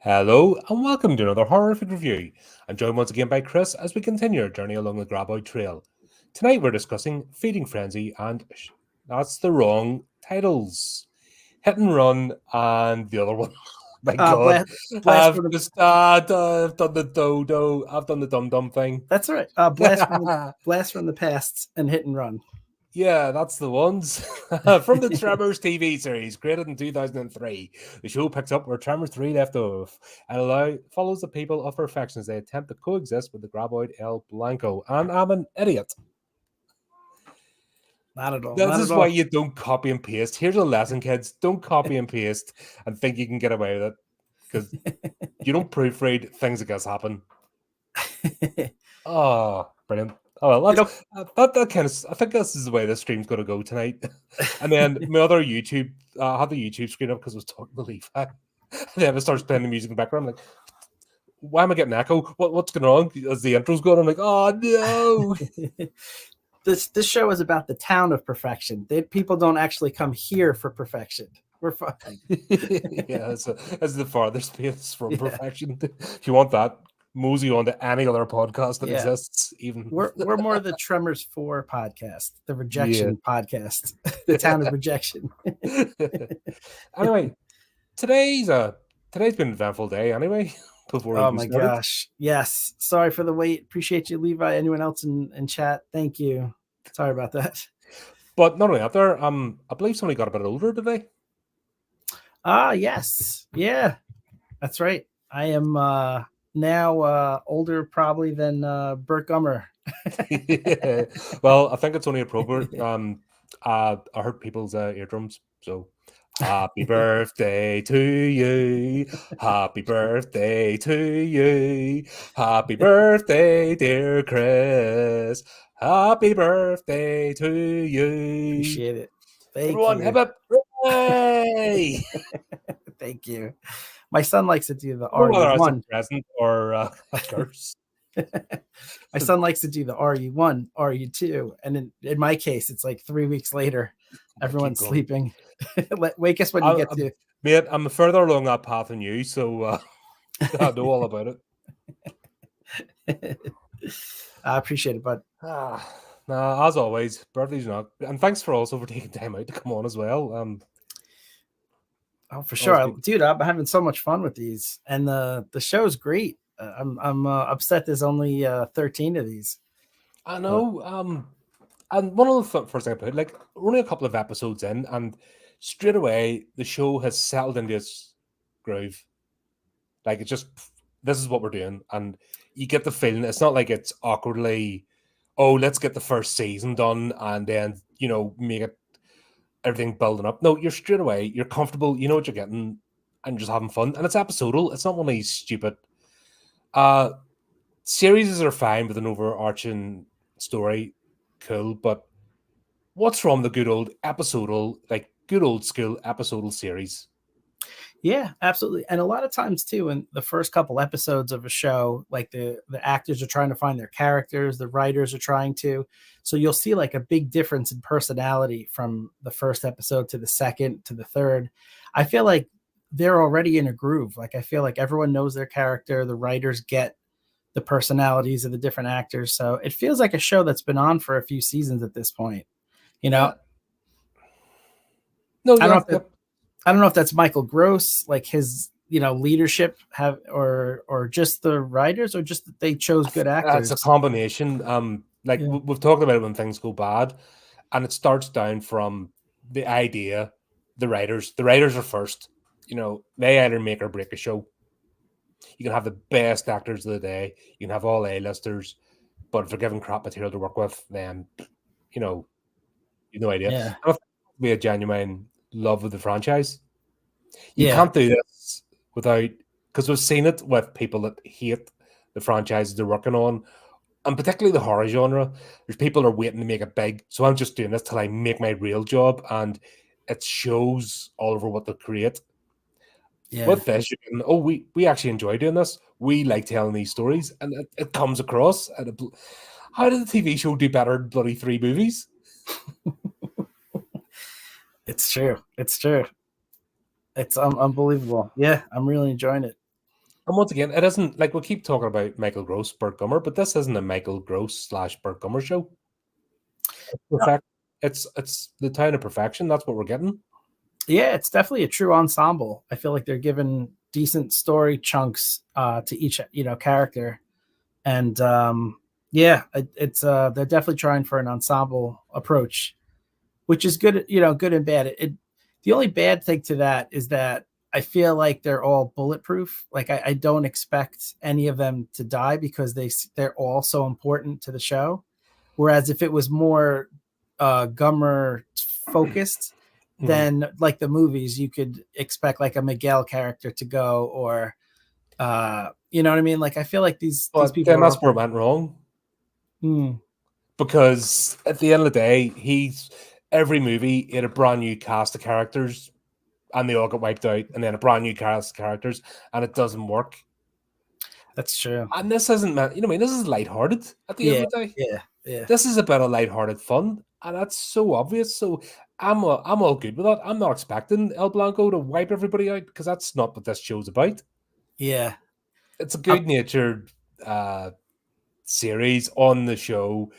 Hello and welcome to another horrific review. I'm joined once again by Chris as we continue our journey along the Graboid Trail. Tonight we're discussing Feeding Frenzy and that's the wrong titles. Hit and Run and the other one. My God, Blast from I've done the dodo. I've done the dum dum thing. That's right. Blast from the past and Hit and Run. Yeah, that's the ones. From the Tremors TV series, created in 2003, the show picks up where Tremors 3 left off and follows the people of perfection as they attempt to coexist with the Graboid El Blanco. And I'm an idiot. Not at all. This is why you don't copy and paste. Here's a lesson, kids. Don't copy and paste and think you can get away with it. Because you don't proofread, things like this happen. Oh, brilliant. Oh well, that kind of. I think this is the way this stream's going to go tonight. And then my other YouTube, I had the YouTube screen up because I was talking to Levi. And then it starts playing the music in the background. I'm like, why am I getting echo? What's going on? As the intro's going, I'm like, oh no. This show is about the town of perfection. People don't actually come here for perfection. We're fine. Yeah, it's the farthest place from perfection. If you want that, mosey on to any other podcast that exists. Even we're more the Tremors 4 podcast, the rejection podcast, the town of rejection. Anyway, today's been an eventful day. Anyway, oh my gosh, yes. Sorry for the wait. Appreciate you, Levi. Anyone else in chat? Thank you. Sorry about that. But not only that, there, I believe somebody got a bit older today. Yes, yeah, that's right. I am now older probably than Burt Gummer. Yeah. Well, I think it's only appropriate. I hurt people's eardrums, so happy birthday to you, happy birthday to you, happy birthday, dear Chris, happy birthday to you. Appreciate it. Thank Everyone, you. have a hooray! Thank you. My son likes to do the RU1 present or a curse. My son likes to do the RU1, RU2, and in my case, it's like 3 weeks later. Everyone's sleeping. Wake us when you get to. Mate, I'm further along that path than you, so I know all about it. I appreciate it, bud. As always, birthday's not. And thanks for taking time out to come on as well. Oh, for sure, dude. I'm having so much fun with these, and the show's great. I'm upset there's only 13 of these. I know. And one of the first thing I put, like, we're only a couple of episodes in, and straight away the show has settled into its groove. Like, it's just, this is what we're doing, and you get the feeling it's not like it's awkwardly, oh, let's get the first season done and then, make it everything building up. No, you're straight away, you're comfortable, you know what you're getting, and you're just having fun. And it's episodal. It's not one of these stupid series are fine with an overarching story, cool, but what's from the good old episodal, like good old school episodal series? Yeah, absolutely. And a lot of times too, in the first couple episodes of a show, like the actors are trying to find their characters, the writers are trying to. So you'll see like a big difference in personality from the first episode to the second to the third. I feel like they're already in a groove. Like I feel like everyone knows their character. The writers get the personalities of the different actors. So it feels like a show that's been on for a few seasons at this point. No, I don't know if that's Michael Gross, like his, leadership or just the writers, or just that they chose good actors. It's a combination. We've talked about it when things go bad, and it starts down from the idea. The writers are first. They either make or break a show. You can have the best actors of the day. You can have all A-listers, but if they're given crap material to work with, then you've no idea. Yeah. I don't be a genuine love of the franchise. You can't do this without, because we've seen it with people that hate the franchises they're working on, and particularly the horror genre. There's people that are waiting to make it big, so I'm just doing this till I make my real job, and it shows all over what they create. Yeah. With this, you can, we actually enjoy doing this. We like telling these stories, and it comes across. And how did the TV show do better than bloody 3 movies? It's true. It's unbelievable. Yeah, I'm really enjoying it. And once again, it isn't like we keep talking about Michael Gross, Burt Gummer, but this isn't a Michael Gross / Burt Gummer show. It's the town of perfection. That's what we're getting. Yeah, it's definitely a true ensemble. I feel like they're given decent story chunks to each character, and it's they're definitely trying for an ensemble approach, which is good. Good and bad. The only bad thing to that is that I feel like they're all bulletproof. Like I don't expect any of them to die because they're all so important to the show. Whereas if it was more Gummer focused, then like the movies, you could expect like a Miguel character to go, or you know what I mean? Like I feel like these people. Then that's where it went wrong. Because at the end of the day, every movie had a brand new cast of characters, and they all got wiped out, and then a brand new cast of characters, and it doesn't work. That's true. And this isn't meant, this is lighthearted at the end of the day. Yeah. This is a bit of lighthearted fun, and that's so obvious. So I'm all good with that. I'm not expecting El Blanco to wipe everybody out because that's not what this show's about. Yeah, it's a good-natured series on the show,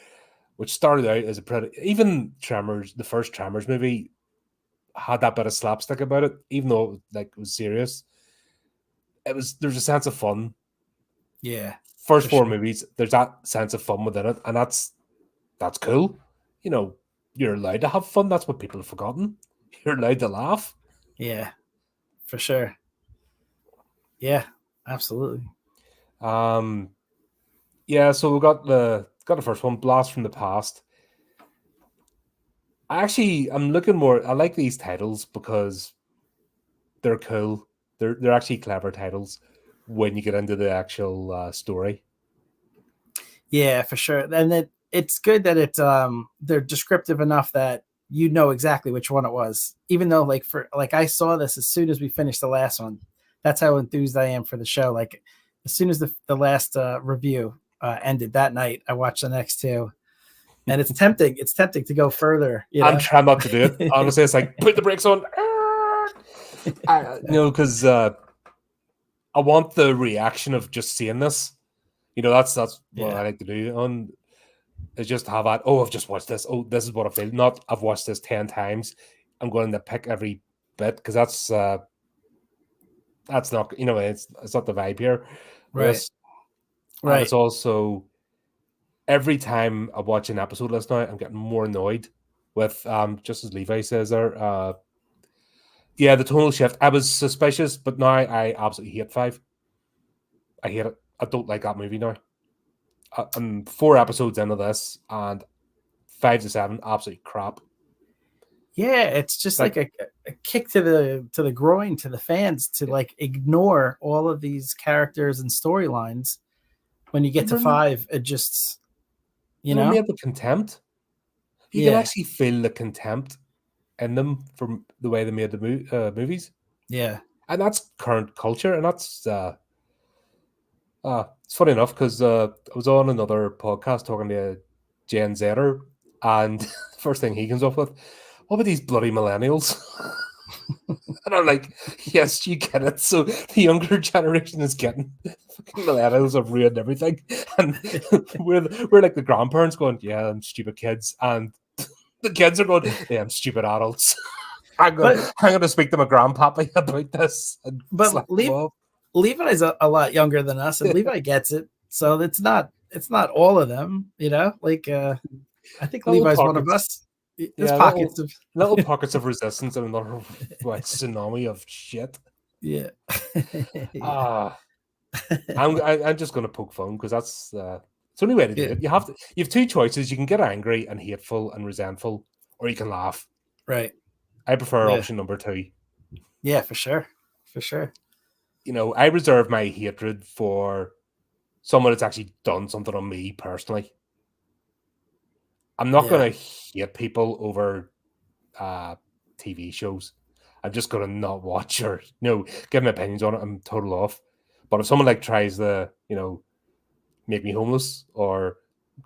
which started out as even Tremors, the first Tremors movie, had that bit of slapstick about it, even though it was serious. There's a sense of fun. Yeah. First four movies, there's that sense of fun within it, and that's cool. You're allowed to have fun. That's what people have forgotten. You're allowed to laugh. Yeah, for sure. Yeah, absolutely. Yeah, so we got the first one, Blast from the Past. I'm looking more. I like these titles because they're cool. They're actually clever titles when you get into the actual story. Yeah, for sure. And it's good that they're descriptive enough that you know exactly which one it was. Even though I saw this as soon as we finished the last one. That's how enthused I am for the show. Like as soon as the last review ended that night, I watched the next two. And it's tempting. It's tempting to go further. I'm trying not to do it. Honestly, it's like put the brakes on. Because I want the reaction of just seeing this. That's what I like to do. Is just have that. Oh, I've just watched this. Oh, this is what I feel. Not I've watched this 10 times. I'm going to pick every bit because that's not. It's not the vibe here. Right. Right. And it's also. Every time I watch an episode last night, I'm getting more annoyed with, just as Levi says there, the tonal shift. I was suspicious, but now I absolutely hate 5. I hate it. I don't like that movie now. I'm 4 episodes into this, and 5 to 7, absolutely crap. Yeah, it's just like a kick to the groin to the fans to ignore all of these characters and storylines. When you get to 5, it just... made with contempt. You can actually feel the contempt in them from the way they made the movies. Yeah, and that's current culture, and that's it's funny enough because I was on another podcast talking to Gen Zer, and the first thing he comes up with, what about these bloody millennials? And I'm like, yes, you get it. So the younger generation is getting fucking millennials have ruined everything, and we're like the grandparents going, yeah, I'm stupid kids, and the kids are going, yeah, I'm stupid adults. I'm going to speak to my grandpappy about this. But Levi is a lot younger than us, and Levi gets it. So it's not all of them, I think Levi's one of us. There's pockets of little pockets of resistance and another tsunami of shit. Yeah. I'm just going to poke fun because that's it's the only way to do it. You have 2 choices. You can get angry and hateful and resentful, or you can laugh. Right. I prefer option number 2. Yeah, for sure. For sure. I reserve my hatred for someone that's actually done something on me personally. I'm not going to hate people over TV shows. I'm just going to not watch or give my opinions on it. I'm total off. But if someone tries to make me homeless or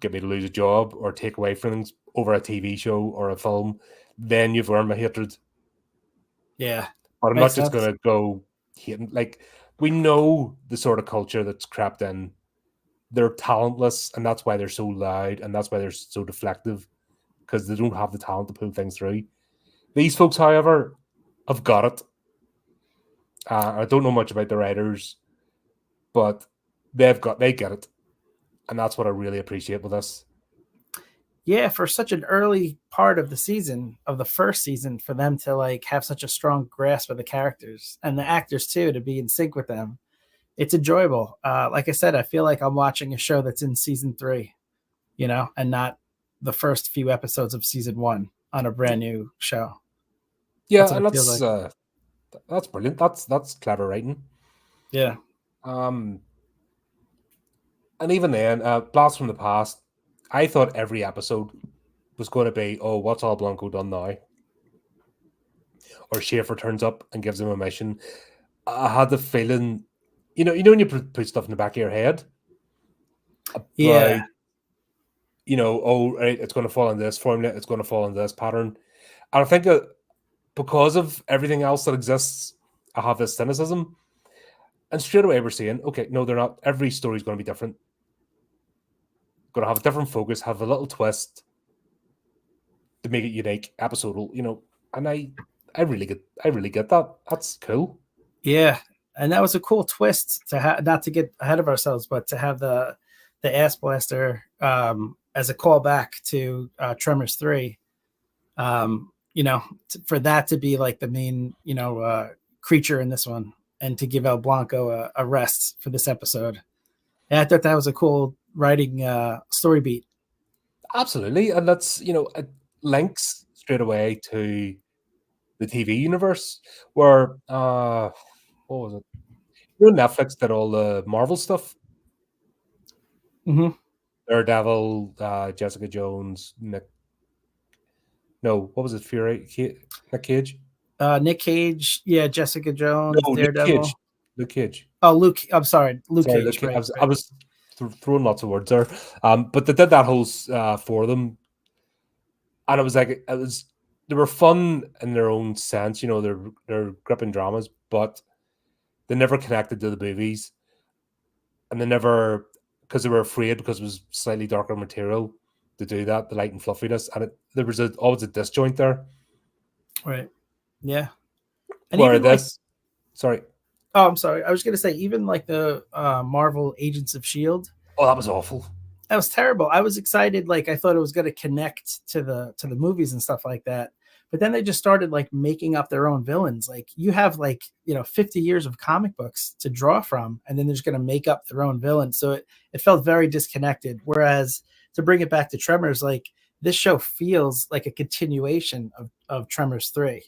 get me to lose a job or take away from things over a TV show or a film, then you've earned my hatred. Yeah, but I'm not just going to go hating. we know the sort of culture that's crept in. They're talentless, and that's why they're so loud, and that's why they're so deflective, because they don't have the talent to pull things through. These folks, however, have got it. I don't know much about the writers, but they get it, and that's what I really appreciate with this. Yeah, for such an early part of the season, of the first season, for them to like have such a strong grasp of the characters and the actors too, to be in sync with them, it's enjoyable. Like I said, I feel like I'm watching a show that's in season 3, and not the first few episodes of season 1 on a brand new show. Yeah, and that's brilliant. That's clever writing. Yeah. And even then, Blast from the Past, I thought every episode was going to be, oh, what's all Blanco done now? Or Schaefer turns up and gives him a mission. I had the feeling, when you put stuff in the back of your head, Yeah. Oh, right, it's going to fall in this formula, it's going to fall in this pattern. And I think because of everything else that exists, I have this cynicism. And straight away we're saying, okay, no, they're not. Every story is going to be different. Going to have a different focus, have a little twist to make it unique, episodal, and I really get that. That's cool. Yeah. And that was a cool twist to have, not to get ahead of ourselves, but to have the ass blaster as a callback to Tremors 3. For that to be like the main, creature in this one, and to give El Blanco a rest for this episode. And I thought that was a cool writing story beat. Absolutely. And that's, it links straight away to the TV universe where, what was it? Netflix did all the Marvel stuff. Mm-hmm. Daredevil, Jessica Jones, what was it? Fury, Nick Cage? Nick Cage, yeah, Jessica Jones, Daredevil. Luke Cage. Oh, Luke. I'm sorry, Luke Cage. Luke, right, I was throwing lots of words there, but they did that whole for them, and it was like they were fun in their own sense. They're gripping dramas, but they never connected to the movies, and they never, because they were afraid, because it was slightly darker material, to do that, the light and fluffiness, and there was always a disjoint there. Right. Yeah. And where this, sorry. Oh, I'm sorry. I was going to say, even like the Marvel Agents of S.H.I.E.L.D. Oh, that was awful. That was terrible. I was excited. Like, I thought it was going to connect to the movies and stuff like that. But then they just started like making up their own villains. Like, you have 50 years of comic books to draw from, and then they're just going to make up their own villains. So it felt very disconnected. Whereas to bring it back to Tremors, like, this show feels like a continuation of Tremors 3.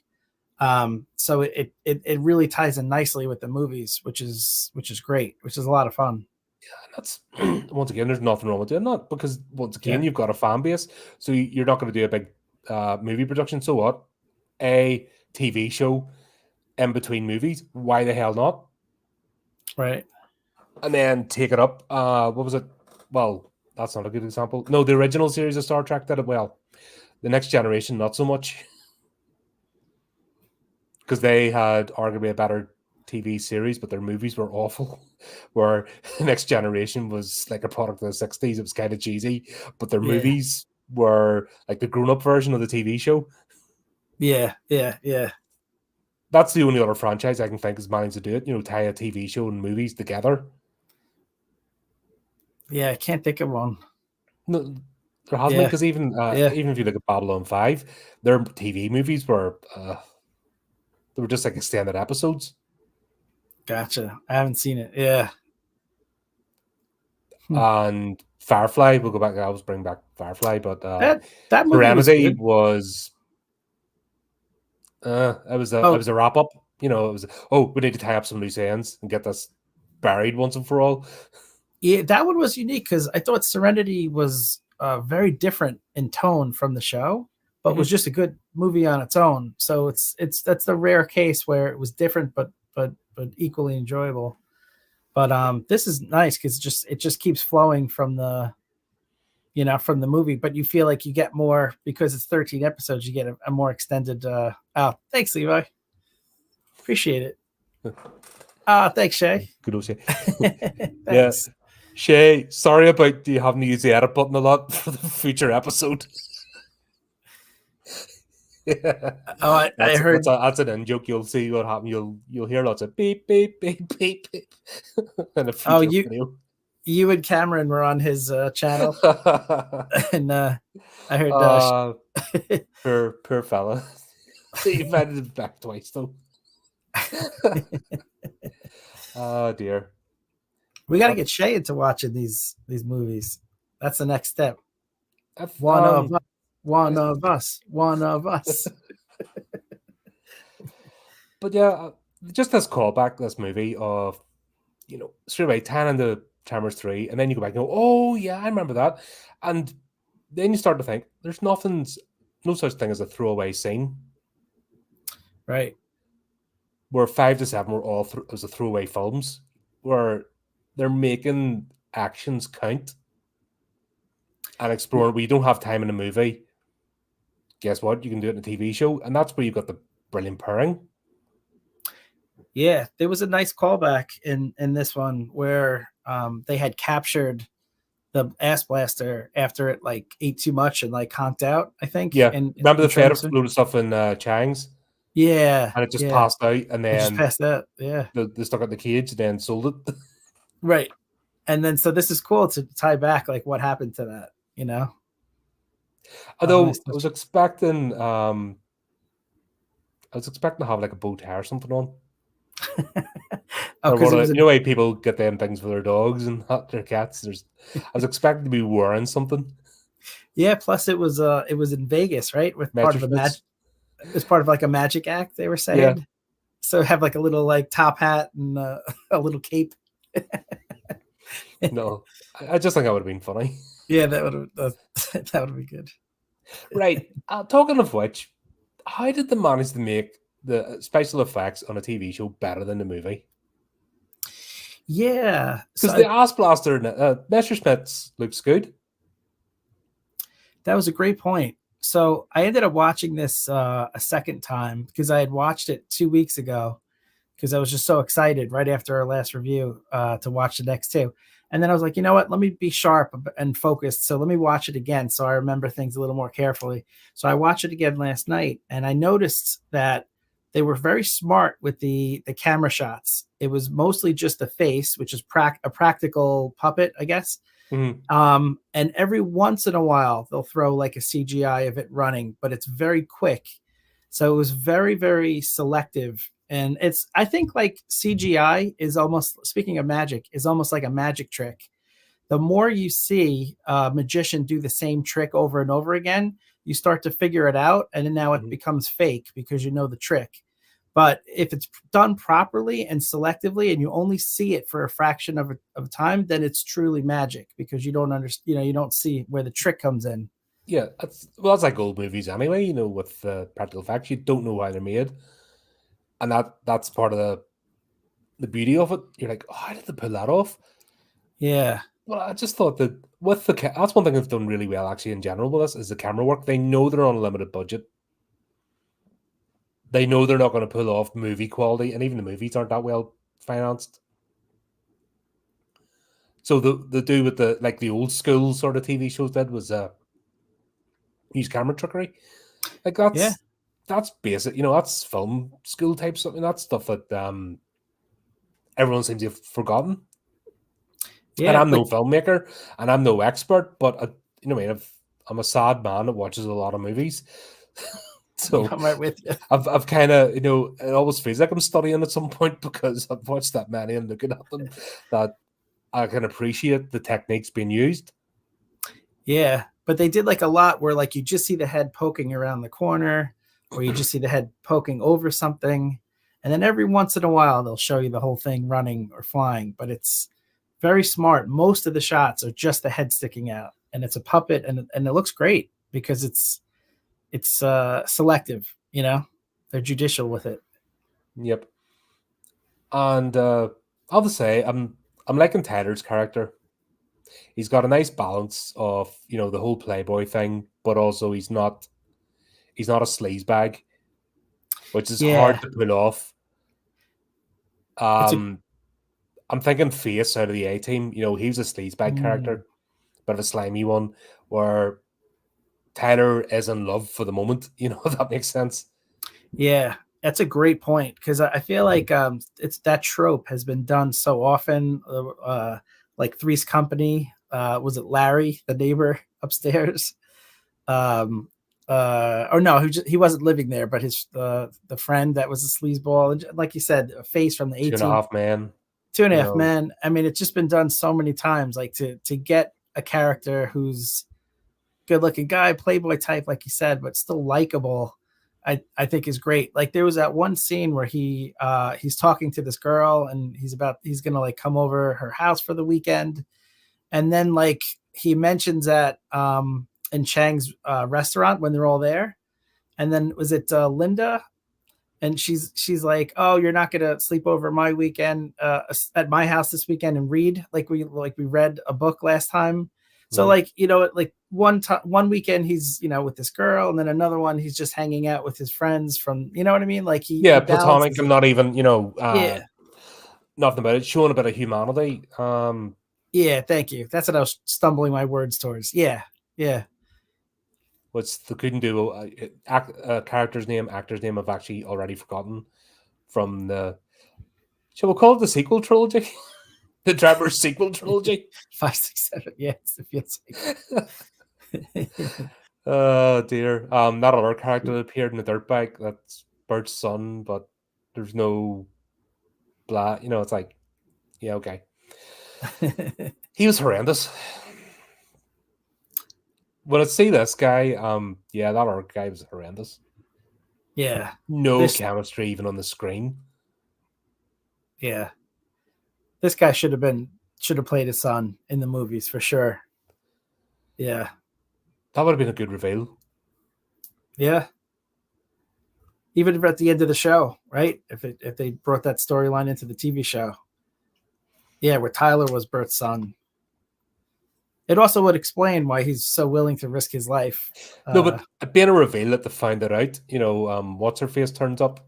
So it really ties in nicely with the movies, which is great, which is a lot of fun. Yeah, that's once again, there's nothing wrong with doing that, because once again, you've got a fan base, so you're not going to do a big movie production. So what? A TV show in between movies? Why the hell not? Right. And then take it up. What was it? Well, that's not a good example. No, the original series of Star Trek did it well. The Next Generation, not so much. Because they had arguably a better TV series, but their movies were awful. Where the Next Generation was like a product of the 60s. It was kind of cheesy, but their movies were like the grown-up version of the TV show. Yeah. That's the only other franchise I can think is managed to do it, tie a TV show and movies together. Yeah, I can't think of one. No, there hasn't been, because even if you look at Babylon 5, their TV movies were... they were just like extended episodes. Gotcha. I haven't seen it. Yeah. And Firefly, we'll go back. I was bringing back Firefly, but that movie Serenity was it was a wrap up. It was, we need to tie up some loose ends and get this buried once and for all. Yeah, that one was unique, because I thought Serenity was very different in tone from the show, but was just a good movie on its own. So that's the rare case where it was different but equally enjoyable. But this is nice, because it just keeps flowing from the movie, but you feel like you get more, because it's 13 episodes, you get a more extended out. Thanks, Levi. Appreciate it. Thanks, Shay. Good old Shay. Yeah. Thanks. Shay, sorry about you having to use the edit button a lot for the future episode. Yeah. Oh, I heard that's an in joke. You'll see what happened. You'll hear lots of beep beep beep beep beep in a future video. You and Cameron were on his channel, and I heard poor fella. He invited him back twice though. Oh dear. We got to get Shay into watching these movies. That's the next step. One of us. But yeah, just this callback, this movie of, straight away tying into Tremors 3, and then you go back and go, oh yeah, I remember that. And then you start to think, there's no such thing as a throwaway scene. Right. Where 5 to 7 were all as a throwaway films, where they're making actions count and exploring. We don't have time in a movie. Guess what? You can do it in a TV show, and that's where you got the brilliant pairing. Yeah, there was a nice callback in this one where they had captured the ass blaster after it ate too much and conked out, I think. Yeah, remember the Fed exploded stuff in Chang's? Yeah, and it just passed out, and then it just passed out. Yeah, they stuck it in the cage, and then sold it. Right, and then so this is cool to tie back what happened to that, Although I was expecting to have a bow tie or something on. You know, way people get them things for their dogs and not their cats. I was expecting to be wearing something. Yeah, plus it was in Vegas, right? With part of a it was part of a magic act, they were saying. Yeah. So have a little top hat and a little cape. No, I just think that would have been funny. Yeah, that would be good. Right. Talking of which, how did they manage to make the special effects on a TV show better than the movie? Yeah, because the ass blaster, Messerschmitt looks good. That was a great point. So I ended up watching this a second time because I had watched it 2 weeks ago because I was just so excited right after our last review to watch the next two. And then I was like, you know what? Let me be sharp and focused. So let me watch it again so I remember things a little more carefully. So I watched it again last night, and I noticed that they were very smart with the camera shots. It was mostly just the face, which is a practical puppet, I guess. Mm-hmm. And every once in a while, they'll throw a CGI of it running, but it's very quick. So it was very, very selective. And I think CGI is almost, speaking of magic, is almost like a magic trick. The more you see a magician do the same trick over and over again, you start to figure it out, and then now it becomes fake because you know the trick. But if it's done properly and selectively, and you only see it for a fraction of time, then it's truly magic because you don't understand. You don't see where the trick comes in. Yeah, that's like old movies anyway. With practical effects, you don't know why they're made, and that's part of the beauty of it. You're like, oh, how did they pull that off? Yeah. Well, I just thought that that's one thing they've done really well actually in general with this is the camera work. They know they're on a limited budget. They know they're not going to pull off movie quality, and even the movies aren't that well financed. So the do with the old school sort of TV shows did was use camera trickery. That's basic. That's film school type something. That's stuff that everyone seems to have forgotten. Yeah, and I'm no filmmaker and I'm no expert, but I'm a sad man that watches a lot of movies. So I'm right with you. I've kind of, it always feels like I'm studying at some point because I've watched that many and looking at them that I can appreciate the techniques being used. Yeah, but they did a lot where you just see the head poking around the corner, or you just see the head poking over something, and then every once in a while they'll show you the whole thing running or flying. But it's very smart. Most of the shots are just the head sticking out, and it's a puppet, and it looks great because it's selective. They're judicial with it. Yep. And I'll just say I'm liking Tyler's character. He's got a nice balance of the whole playboy thing, but also he's not a sleazebag, which is hard to pull off. I'm thinking Face out of the A-Team. You know, he was a sleazebag character, but a slimy one, where Tyler is in love for the moment. You know, if that makes sense. Yeah, that's a great point, because I feel like it's that trope has been done so often. Like Three's Company, was it Larry, the neighbor upstairs? Or no, he wasn't living there, but his the friend that was a sleazeball, and like you said, a Face from the Two and a 18, Half Men. 2.5 Men. I mean, it's just been done so many times. Like to get a character who's good looking guy, playboy type, like you said, but still likable, I think is great. Like there was that one scene where he's talking to this girl, and he's gonna like come over her house for the weekend, and then like he mentions that in Chang's restaurant when they're all there, and then was it Linda, and she's like, "Oh, you're not gonna sleep over my weekend at my house this weekend and read like we read a book last time." So like, you know, like one weekend he's, you know, with this girl, and then another one he's just hanging out with his friends from, you know what I mean? Like he Platonic and not even, you know, yeah. nothing about it, showing a bit of humanity. Yeah, thank you. That's what I was stumbling my words towards. Yeah, yeah. Which they couldn't do a character's name, actor's name I've actually already forgotten from the. Shall we call it the sequel trilogy? The Tremors sequel trilogy. 5, 6, 7. Yeah, it's the fifth. Oh dear. That other character that appeared in the dirtbag, that's Bert's son, but there's no blah. You know, it's like, yeah, okay. He was horrendous. When I see this guy, yeah, that other guy was horrendous. Yeah. No chemistry even on the screen. Yeah. This guy should have played his son in the movies for sure. Yeah. That would have been a good reveal. Yeah. Even at the end of the show, right? If they brought that storyline into the TV show. Yeah, where Tyler was Bert's son. It also would explain why he's so willing to risk his life. No, but it'd been a reveal that they find it out. You know, what's her face turns up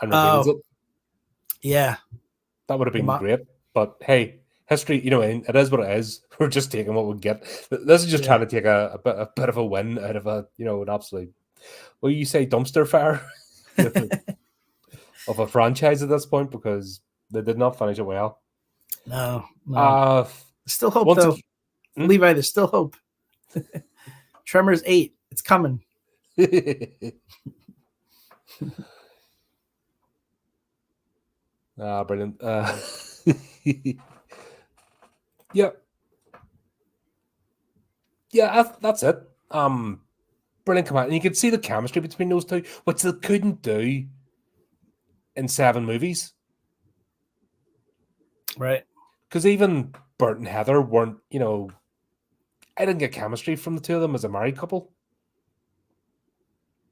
and reveals it. Yeah. That would have been great. But hey, history, you know, it is what it is. We're just taking what we get. This is just trying to take a bit of a win out of a, you know, an absolute, well, you say dumpster fire of a franchise at this point, because they did not finish it well. No. Still hope, though. Levi, there's still hope. Tremors 8, it's coming. Brilliant. Yeah, that's it. Brilliant command. And you can see the chemistry between those two, which they couldn't do in 7 movies. Right. Because even Bert and Heather weren't, you know, I didn't get chemistry from the two of them as a married couple.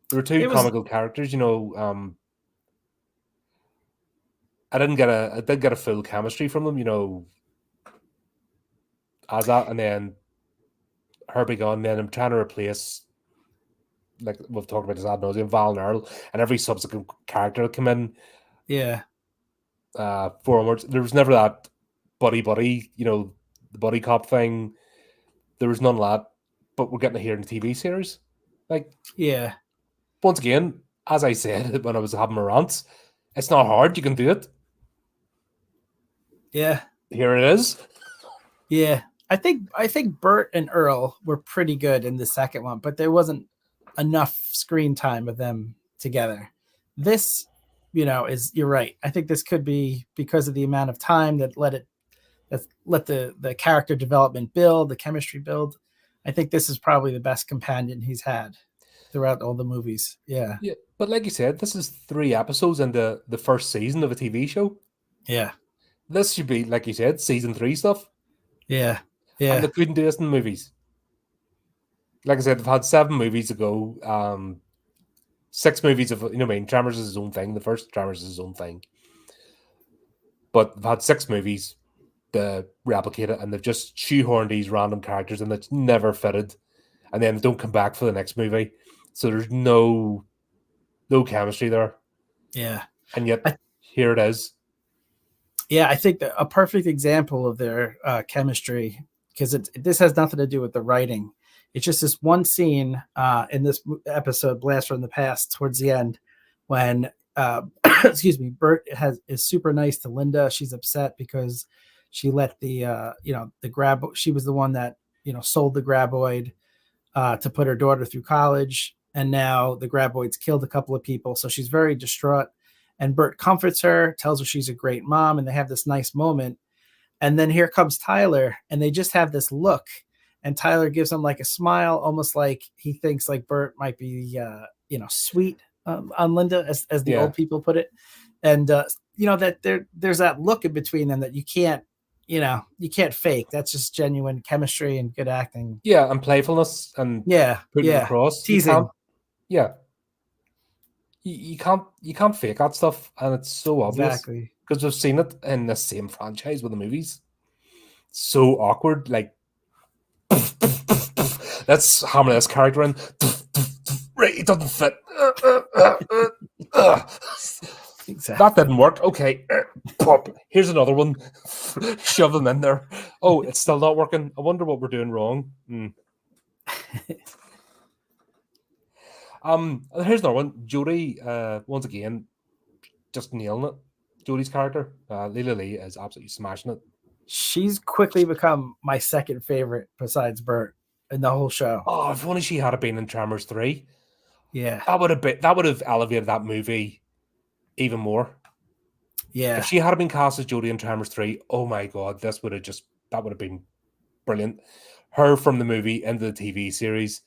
There were two comical characters, you know. I did get a full chemistry from them, you know, as that, and then her being on, then I'm trying to replace, like we've talked about this ad nauseum, Val and Earl, and every subsequent character that come in. Yeah. Forwards. There was never that buddy, you know, the buddy cop thing. There was none of that, but we're getting it here in the TV series. Like, yeah. Once again, as I said when I was having my rants, it's not hard. You can do it. Yeah. Here it is. Yeah. I think Bert and Earl were pretty good in the second one, but there wasn't enough screen time of them together. This, you know, you're right. I think this could be because of the amount of time that let the character development build, the chemistry build. I think this is probably the best companion he's had throughout all the movies. Yeah. Yeah. But like you said, this is 3 episodes in the first season of a TV show. Yeah. This should be, like you said, season 3 stuff. Yeah. Yeah. And they couldn't do this in movies. Like I said, they've had 7 movies to go. 6 movies of, you know what I mean, Tremors is his own thing. The first Tremors is his own thing. But they've had 6 movies to replicate it, and they've just shoehorned these random characters, and it's never fitted. And then they don't come back for the next movie. So there's no chemistry there. Yeah. And yet here it is. Yeah, I think that a perfect example of their chemistry, because this has nothing to do with the writing. It's just this one scene in this episode, Blast from the Past, towards the end, when excuse me, Bert is super nice to Linda. She's upset because she let the she was the one that sold the Graboid to put her daughter through college, and now the Graboid's killed a couple of people, so she's very distraught. And Bert comforts her, tells her she's a great mom, and they have this nice moment. And then here comes Tyler, and they just have this look. And Tyler gives him like a smile, almost like he thinks like Bert might be, sweet on Linda, as the old people put it. And that there's that look in between them that you can't fake. That's just genuine chemistry and good acting. Yeah, and playfulness and putting it across. Teasing. You can't fake that stuff, and it's so obvious. Exactly. Because we've seen it in the same franchise with the movies. So awkward, like let's hammer this character in. Right, it doesn't fit. Exactly. That didn't work. Okay, pop. Here's another one. Shove them in there. Oh, it's still not working. I wonder what we're doing wrong. Here's another one. Jodie, once again, just nailing it. Jodie's character, Leela Lee, is absolutely smashing it. She's quickly become my second favorite besides Bert in the whole show. Oh, if only she had been in Tremors 3. Yeah, that would have elevated that movie even more. Yeah, if she had been cast as Jodie in Tremors 3, oh my god, that would have been brilliant. Her from the movie into the TV series.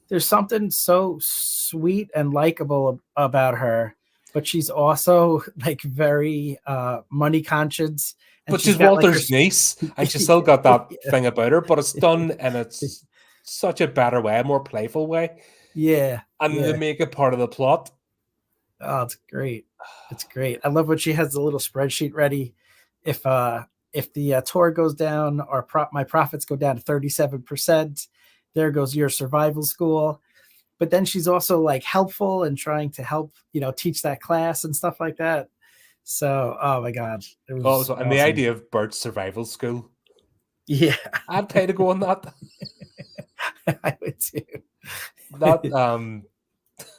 There's something so sweet and likable about her, but she's also like very money conscious. But she's Walter's niece, and she's still got that thing about her, but it's done in it's such a better way, a more playful way. Yeah. And they make it part of the plot. Oh, it's great. It's great. I love when she has the little spreadsheet ready. If the tour goes down or my profits go down to 37%, there goes your survival school. But then she's also like helpful and trying to help, teach that class and stuff like that. So, oh my God. It was awesome. And the idea of Bert's survival school. Yeah. I'd pay to go on that. I would too. That,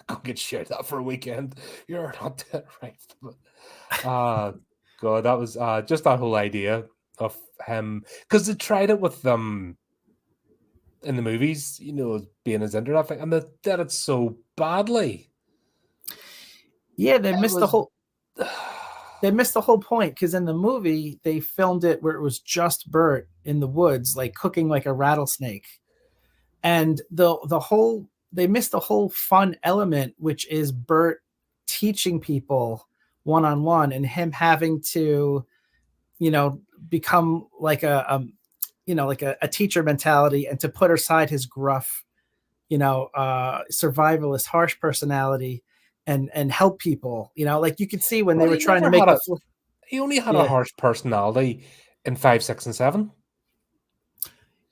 go get shit out for a weekend. You're not dead, right? God, that was just that whole idea of him. Because they tried it with them in the movies, being his internet thing, and they did it so badly. Yeah, they missed the whole point, because in the movie they filmed it where it was just Bert in the woods, like cooking like a rattlesnake, and they missed the whole fun element, which is Bert teaching people one-on-one and him having to, become like a teacher mentality, and to put aside his gruff, survivalist, harsh personality and help people, like you could see when they were trying to make he only had a harsh personality in 5, 6, and 7.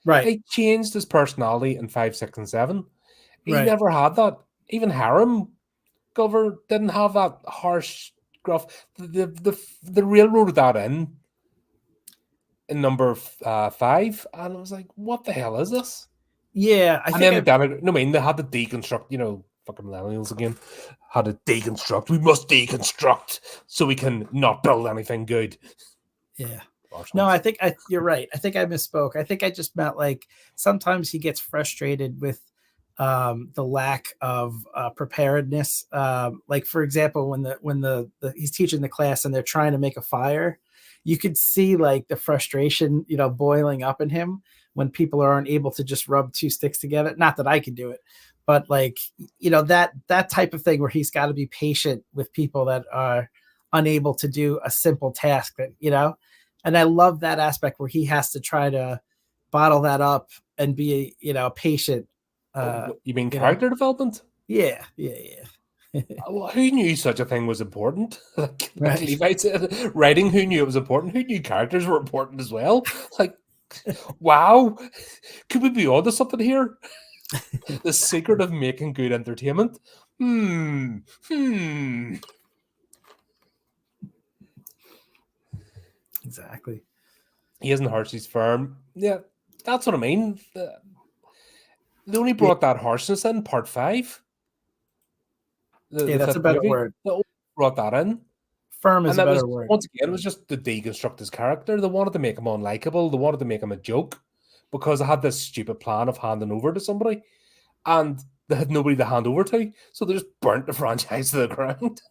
Right. He changed his personality in 5, 6, and 7. He never had that. Even Harem Gover didn't have that harsh gruff. The railroaded that in number 5, and I was like, what the hell is this? Yeah, they had to deconstruct, fucking millennials again, had to deconstruct. We must deconstruct so we can not build anything good. Yeah. No, I think you're right. I think I misspoke. I think I just meant like sometimes he gets frustrated with the lack of preparedness. Like for example, when he's teaching the class and they're trying to make a fire, you could see like the frustration, boiling up in him when people aren't able to just rub 2 sticks together. Not that I can do it, but like, that type of thing where he's got to be patient with people that are unable to do a simple task that, and I love that aspect where he has to try to bottle that up and be, patient. You mean character development? Yeah. Well, who knew such a thing was important? Like Levi said, writing, who knew it was important? Who knew characters were important as well? Like, wow. Could we be onto something here? The secret of making good entertainment. Exactly. He isn't Hershey's firm. Yeah, that's what I mean. They only brought that harshness in part 5. The that's a fifth better movie. word. They only brought that in. Firm is And a that better was, word. once again, it was just to deconstruct his character. They wanted to make him unlikable. They wanted to make him a joke because they had this stupid plan of handing over to somebody and they had nobody to hand over to. So they just burnt the franchise to the ground.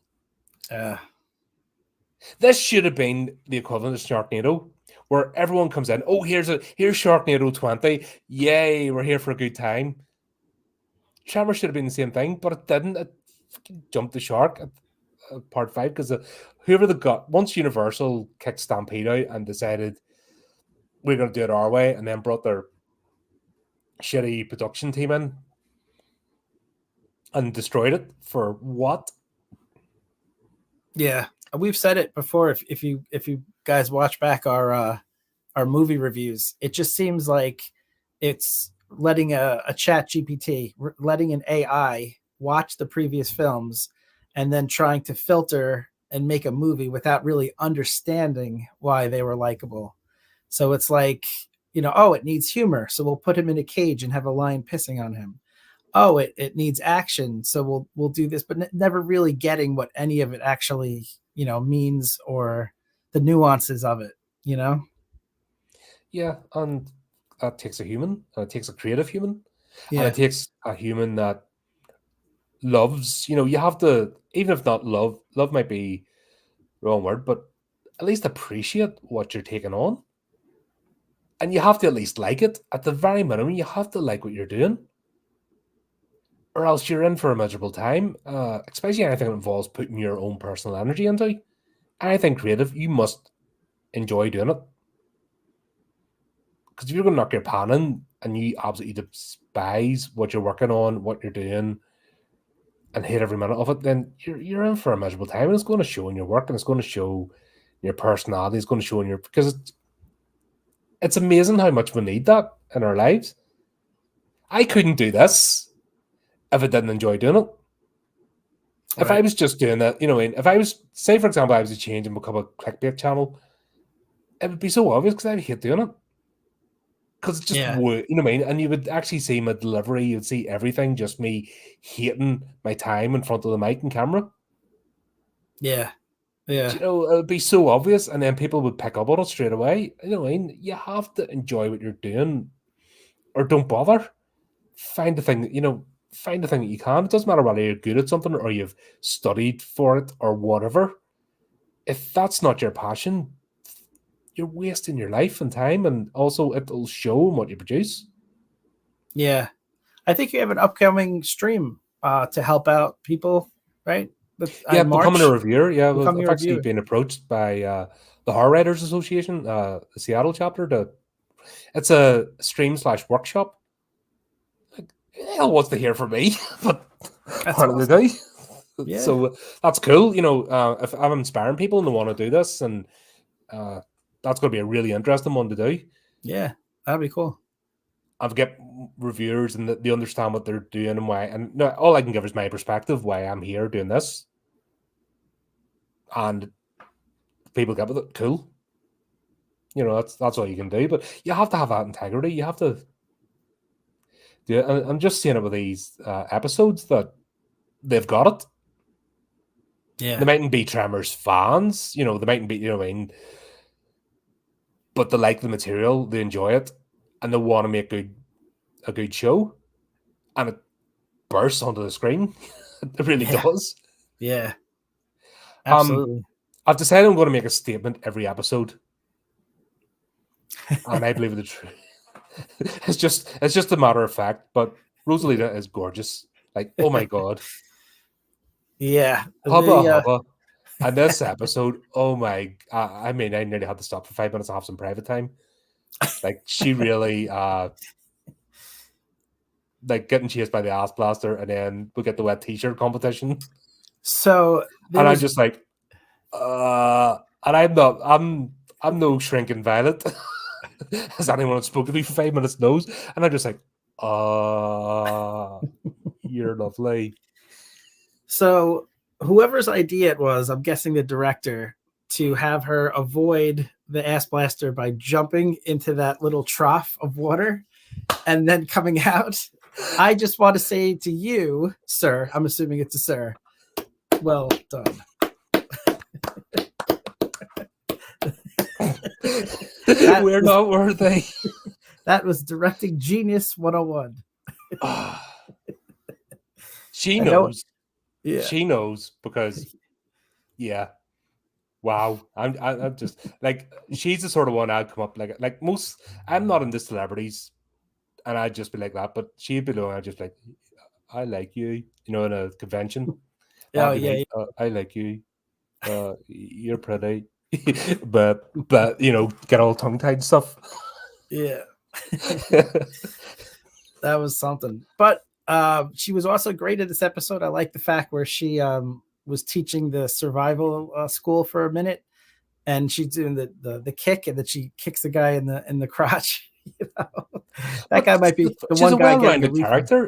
This should have been the equivalent of Sharknado, where everyone comes in. Oh, here's Sharknado 20. Yay, we're here for a good time. Tremors should have been the same thing, but it didn't. It jumped the shark at part 5 because whoever they got, once Universal kicked Stampede out and decided we're going to do it our way, and then brought their shitty production team in and destroyed it for what? Yeah, we've said it before. If you guys watch back our movie reviews, it just seems like it's letting a chat GPT, letting an AI watch the previous films and then trying to filter and make a movie without really understanding why they were likable. So it's like, oh, it needs humor, so we'll put him in a cage and have a lion pissing on him. Oh, it needs action, so we'll do this, but never really getting what any of it actually means or the nuances of it. Yeah, and that takes a human, and it takes a creative human, Yeah. and it takes a human that loves. You have to, even if not love might be the wrong word, but at least appreciate what you're taking on. And you have to at least like it. At the very minimum, you have to like what you're doing. Or else you're in for a miserable time. Especially anything that involves putting your own personal energy into. Anything creative, you must enjoy doing it. Because if you're going to knock your pan in and you absolutely despise what you're working on, what you're doing, and hate every minute of it, then you're in for a miserable time. And it's going to show in your work, and it's going to show your personality. It's going to show in your... Because it's amazing how much we need that in our lives. I couldn't do this if I didn't enjoy doing it. If I was just doing that, if I was, say for example, I was to change and become a clickbait channel, it would be so obvious because I would hate doing it. Because it just would, you know what I mean? And you would actually see my delivery, you'd see everything, just me hating my time in front of the mic and camera. Yeah. Yeah. It would be so obvious, and then people would pick up on it straight away. You know what I mean? You have to enjoy what you're doing, or don't bother. Find the thing that you can. It doesn't matter whether you're good at something or you've studied for it or whatever. If that's not your passion, you're wasting your life and time, and also it'll show in what you produce. Yeah. I think you have an upcoming stream to help out people, right? Becoming a reviewer. Yeah, I've actually been approached by the Horror Writers Association, the Seattle chapter. It's a stream/workshop. Hell wants to hear from me, but apparently they do. Yeah. So that's cool. If I'm inspiring people and they want to do this, and that's going to be a really interesting one to do. Yeah, that'd be cool. I've get reviewers and they understand what they're doing and why. And all I can give is my perspective why I'm here doing this. And people get with it. Cool. That's all you can do. But you have to have that integrity. You have to. Yeah, I'm just seeing it with these episodes that they've got it. Yeah. They mightn't be Tremors fans, they mightn't be, what I mean? But they like the material, they enjoy it, and they want to make a good show. And it bursts onto the screen. It really does. Yeah. Absolutely. I've decided I'm going to make a statement every episode. And I believe the truth. It's just a matter of fact, but Rosalita is gorgeous. Like, oh my god. Yeah. Hubba. And this episode, oh my, I nearly had to stop for 5 minutes and have some private time. Like, she really, like getting chased by the ass blaster, and then we get the wet t-shirt competition. So, and I'm just like, and I'm no shrinking violet. As anyone that spoke to me for 5 minutes knows. And I'm just like, you're lovely. So whoever's idea it was, I'm guessing the director, to have her avoid the ass blaster by jumping into that little trough of water and then coming out. I just want to say to you, sir, I'm assuming it's a sir, well done. We're not worthy. That was directing genius 101. She knows. Yeah. She knows because, yeah. Wow. I'm just like, she's the sort of one I'd come up like most. I'm not into celebrities, and I'd just be like that. But she'd be the one I'd just like, I like you, in a convention. Oh yeah. I like you. You're pretty. but get all tongue tied and stuff. Yeah. That was something. But she was also great in this episode. I like the fact where she was teaching the survival school for a minute, and she's doing the kick, and then she kicks the guy in the crotch. That guy might be the one guy getting a character.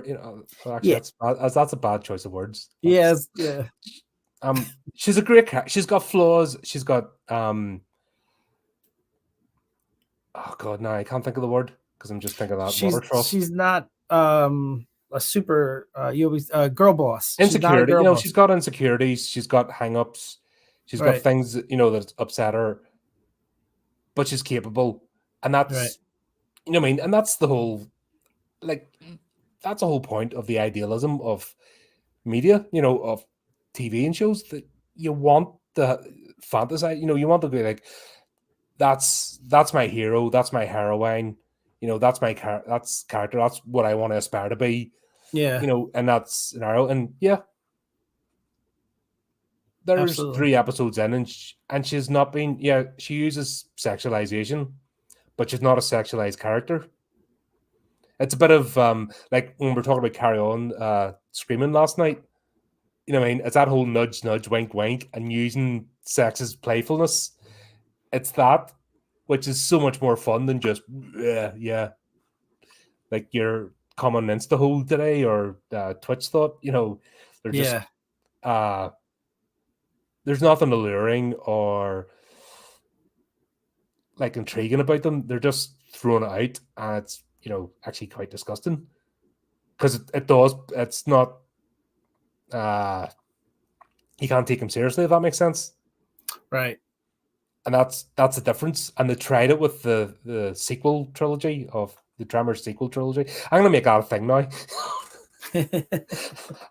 Actually, that's a bad choice of words. Yes, yeah. She's a great character. She's got flaws. She's got oh god, no, I can't think of the word because I'm just thinking of that water trough. She's not a super girl boss. Insecurity. She's got insecurities. She's got hang-ups. She's got things that upset her, but she's capable, and that's what I mean. And that's the whole that's the whole point of the idealism of media. Of TV and shows, that you want the fantasize. You want to be like, that's my hero. That's my heroine. That's my character. That's what I want to aspire to be. Yeah. And that's an arrow. And yeah, there's Absolutely. 3 episodes in, and she's not been. Yeah, she uses sexualization, but she's not a sexualized character. It's a bit of like when we're talking about Carry On screaming last night. I mean, it's that whole nudge, nudge, wink, wink, and using sex as playfulness. It's that, which is so much more fun than just, yeah. Like you're coming Insta hole today or Twitch thought, they're just, there's nothing alluring or like intriguing about them. They're just throwing it out, and it's, actually quite disgusting because it's not, you can't take them seriously, if that makes sense. Right. And that's the difference. And they tried it with the sequel trilogy of the Tremors sequel trilogy. I'm going to make that a thing now.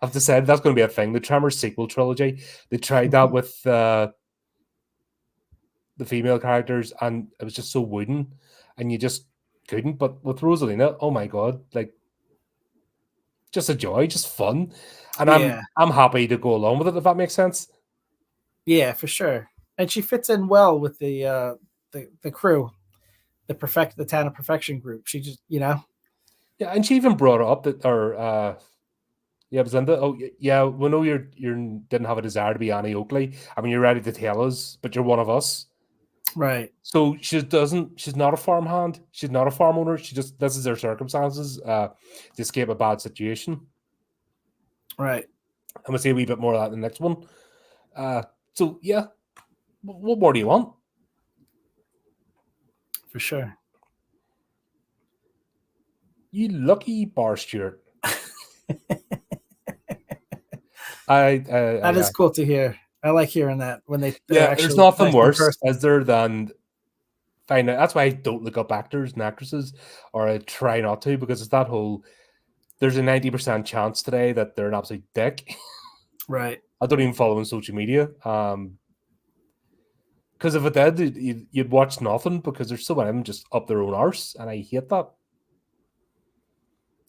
I've decided that's going to be a thing. The Tremors sequel trilogy. They tried that with the female characters, and it was just so wooden, and you just couldn't. But with Rosalina, oh my god, like just a joy, just fun. And I'm happy to go along with it, if that makes sense. Yeah, for sure. And she fits in well with the crew, the Town of Perfection group. She just, Yeah, and she even brought up that, Belinda, we know you didn't have a desire to be Annie Oakley. I mean, you're ready to tell us, but you're one of us. Right. So she's not a farmhand. She's not a farm owner. This is her circumstances to escape a bad situation. Right. I'm going to say a wee bit more of that in the next one. So, yeah. What more do you want? For sure. You lucky bar Stuart. That is cool to hear. I like hearing that when they there's nothing worse, is there, than find out. That's why I don't look up actors and actresses, or I try not to, because it's that whole, there's a 90% chance today that they're an absolute dick. Right. I don't even follow on social media. Because if it did, you'd watch nothing, because there's so many of them just up their own arse, and I hate that.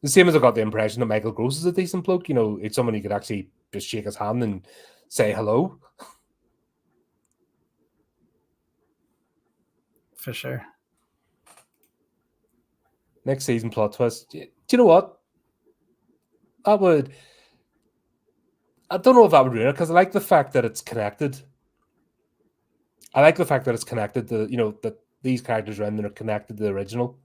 The same as I got the impression that Michael Gross is a decent bloke. It's someone you could actually just shake his hand and say hello. For sure. Next season plot twist. Do you know what? I don't know if that would ruin it, because I like the fact that it's connected. I like the fact that it's connected to, that these characters are in there, connected to the original.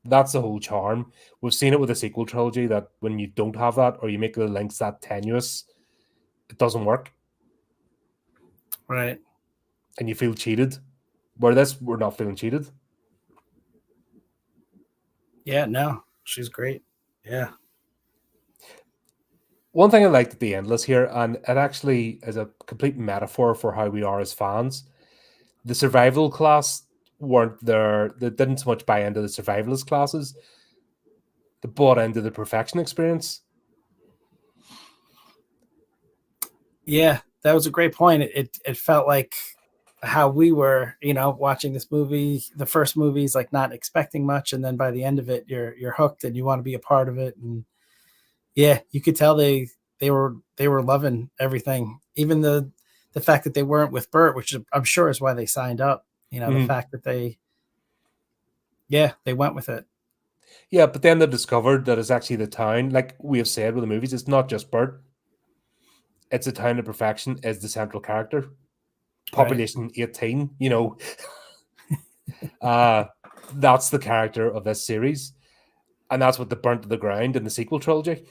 That's the whole charm. We've seen it with the sequel trilogy, that when you don't have that, or you make the links that tenuous, it doesn't work. Right. And you feel cheated. Where this, we're not feeling cheated. Yeah, no, she's great. Yeah. One thing I liked at the Endless here, and it actually is a complete metaphor for how we are as fans. The survival class weren't there. They didn't so much buy into the survivalist classes. They bought into the perfection experience. Yeah, that was a great point. It felt like how we were, watching this movie. The first movie's like not expecting much, and then by the end of it, you're hooked and you want to be a part of it. And yeah, you could tell they were loving everything, even the fact that they weren't with Bert, which I'm sure is why they signed up. The fact that they went with it. Yeah, but then they discovered that it's actually the town. Like we have said with the movies, it's not just Bert. It's the town of perfection is the central character. Population 18, that's the character of this series. And that's what they burnt to the ground in the sequel trilogy.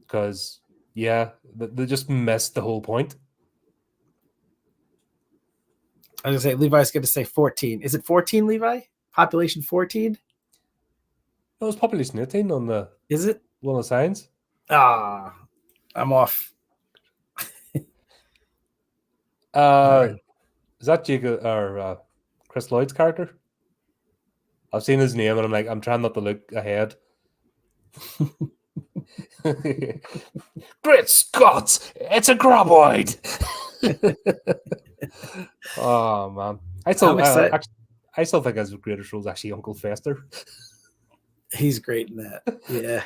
Because, yeah, they just missed the whole point. I was going to say, Levi's going to say 14. Is it 14, Levi? Population 14? No, it's population 18 on the... Is it? One of the signs. Ah, I'm off. Is that Jacob or Chris Lloyd's character? I've seen his name and I'm like, I'm trying not to look ahead. Great Scott! It's a Graboid! Oh man. I still think his greatest role is actually Uncle Fester. He's great in that. Yeah.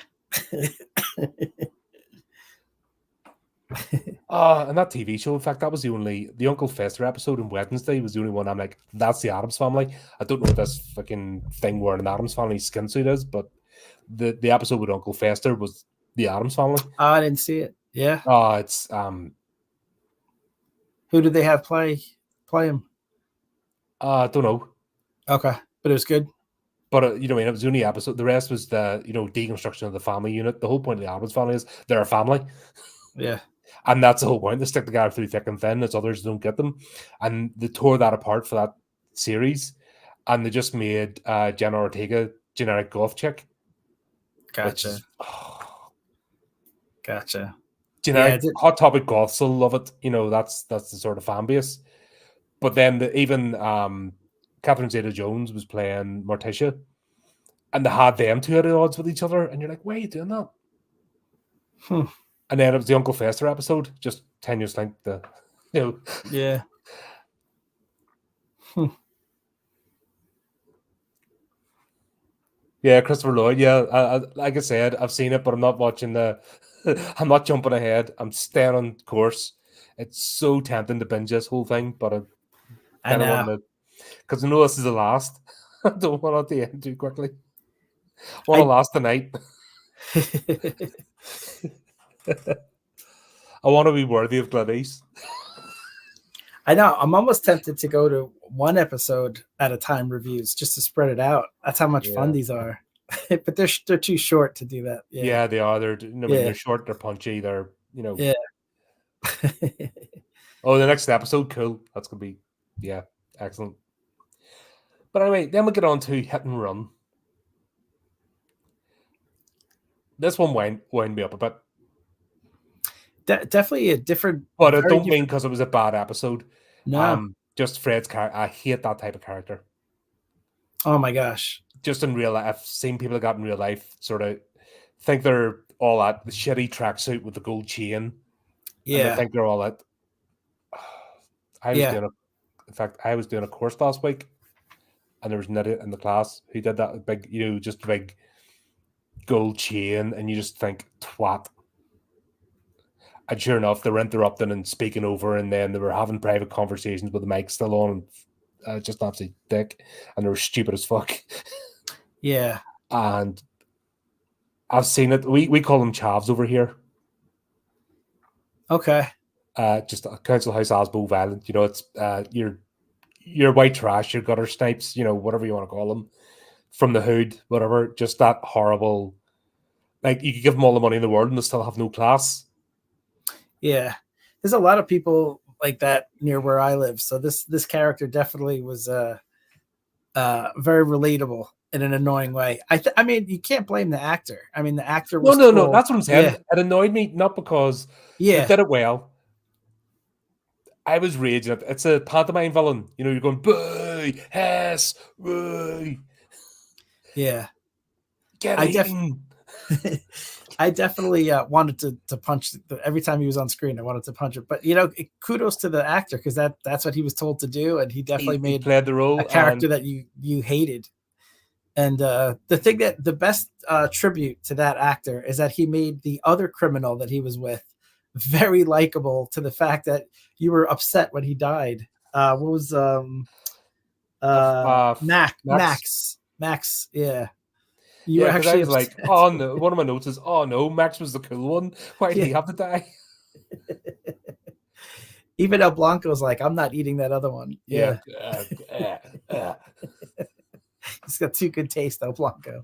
And that TV show, in fact, that was the Uncle Fester episode on Wednesday was the only one I'm like, that's the Addams Family. I don't know what this fucking thing where an Addams Family skin suit is, but the episode with Uncle Fester was the Addams Family. Oh, I didn't see it. Yeah. Oh, it's who did they have play him? I don't know. Okay, but it was good. But it was the only episode. The rest was the deconstruction of the family unit. The whole point of the Addams Family is they're a family. Yeah. And that's the whole point. They stick together through thick and thin as others don't get them. And they tore that apart for that series. And they just made Jenna Ortega generic golf chick. Gotcha. Gotcha. Generic Hot Topic golf, so love it. That's the sort of fan base. But then even Catherine Zeta-Jones was playing Morticia. And they had them two at odds with each other. And you're like, why are you doing that? And then it was the Uncle Fester episode, just 10 years like Yeah. Yeah, Christopher Lloyd. Yeah, like I said, I've seen it, but I'm not watching I'm not jumping ahead. I'm staying on course. It's so tempting to binge this whole thing, but I know because I know this is the last. I don't want it to end too quickly. I want to last tonight. I want to be worthy of Gladys. I know. I'm almost tempted to go to one episode at a time reviews just to spread it out. That's how much fun these are. But they're too short to do that. Yeah, they are. They're short. They're punchy. They're Yeah. Oh, the next episode, cool. That's gonna be excellent. But anyway, then we get on to Hit and Run. This one wound me up a bit. Definitely a different. But I don't mean because it was a bad episode. No. Just Fred's character. I hate that type of character. Oh my gosh. Just in real life, I've seen people that got in real life sort of think they're all at the shitty tracksuit with the gold chain. Yeah. And I think they're all at. I was doing a course last week, and there was an idiot in the class who did that big, just a big gold chain, and you just think, twat. And sure enough, they were interrupting and speaking over, and then they were having private conversations with the mic still on, and just an absolute dick, and they were stupid as fuck. Yeah. And I've seen it. We call them chavs over here. Okay. Just Council House Asbo violent. It's your white trash, your gutter snipes, whatever you want to call them, from the hood, whatever. Just that horrible. Like, you could give them all the money in the world and they still have no class. Yeah, there's a lot of people like that near where I live. So this character definitely was very relatable in an annoying way. I mean, you can't blame the actor. I mean, the actor was No. told, That's what I'm saying. yeah, It annoyed me not because they yeah, did it well. I was raging. It's a pantomime villain. You know, you're going boo, Hess, boo, yeah. get I def eaten. I definitely wanted to punch every time he was on screen. I wanted to punch it, but kudos to the actor because that's what he was told to do, and he definitely He made played the a role, and character that you hated. And the best tribute to that actor is that he made the other criminal that he was with very likable to the fact that you were upset when he died. What was Max. Max? Yeah, you Yeah, were because I actually was upset. like, oh no. One of my notes is, oh no, Max was the cool one. Why did Yeah, he have to die? even El Blanco's like, I'm not eating that other one. Yeah. Yeah, he's got too good taste, El Blanco.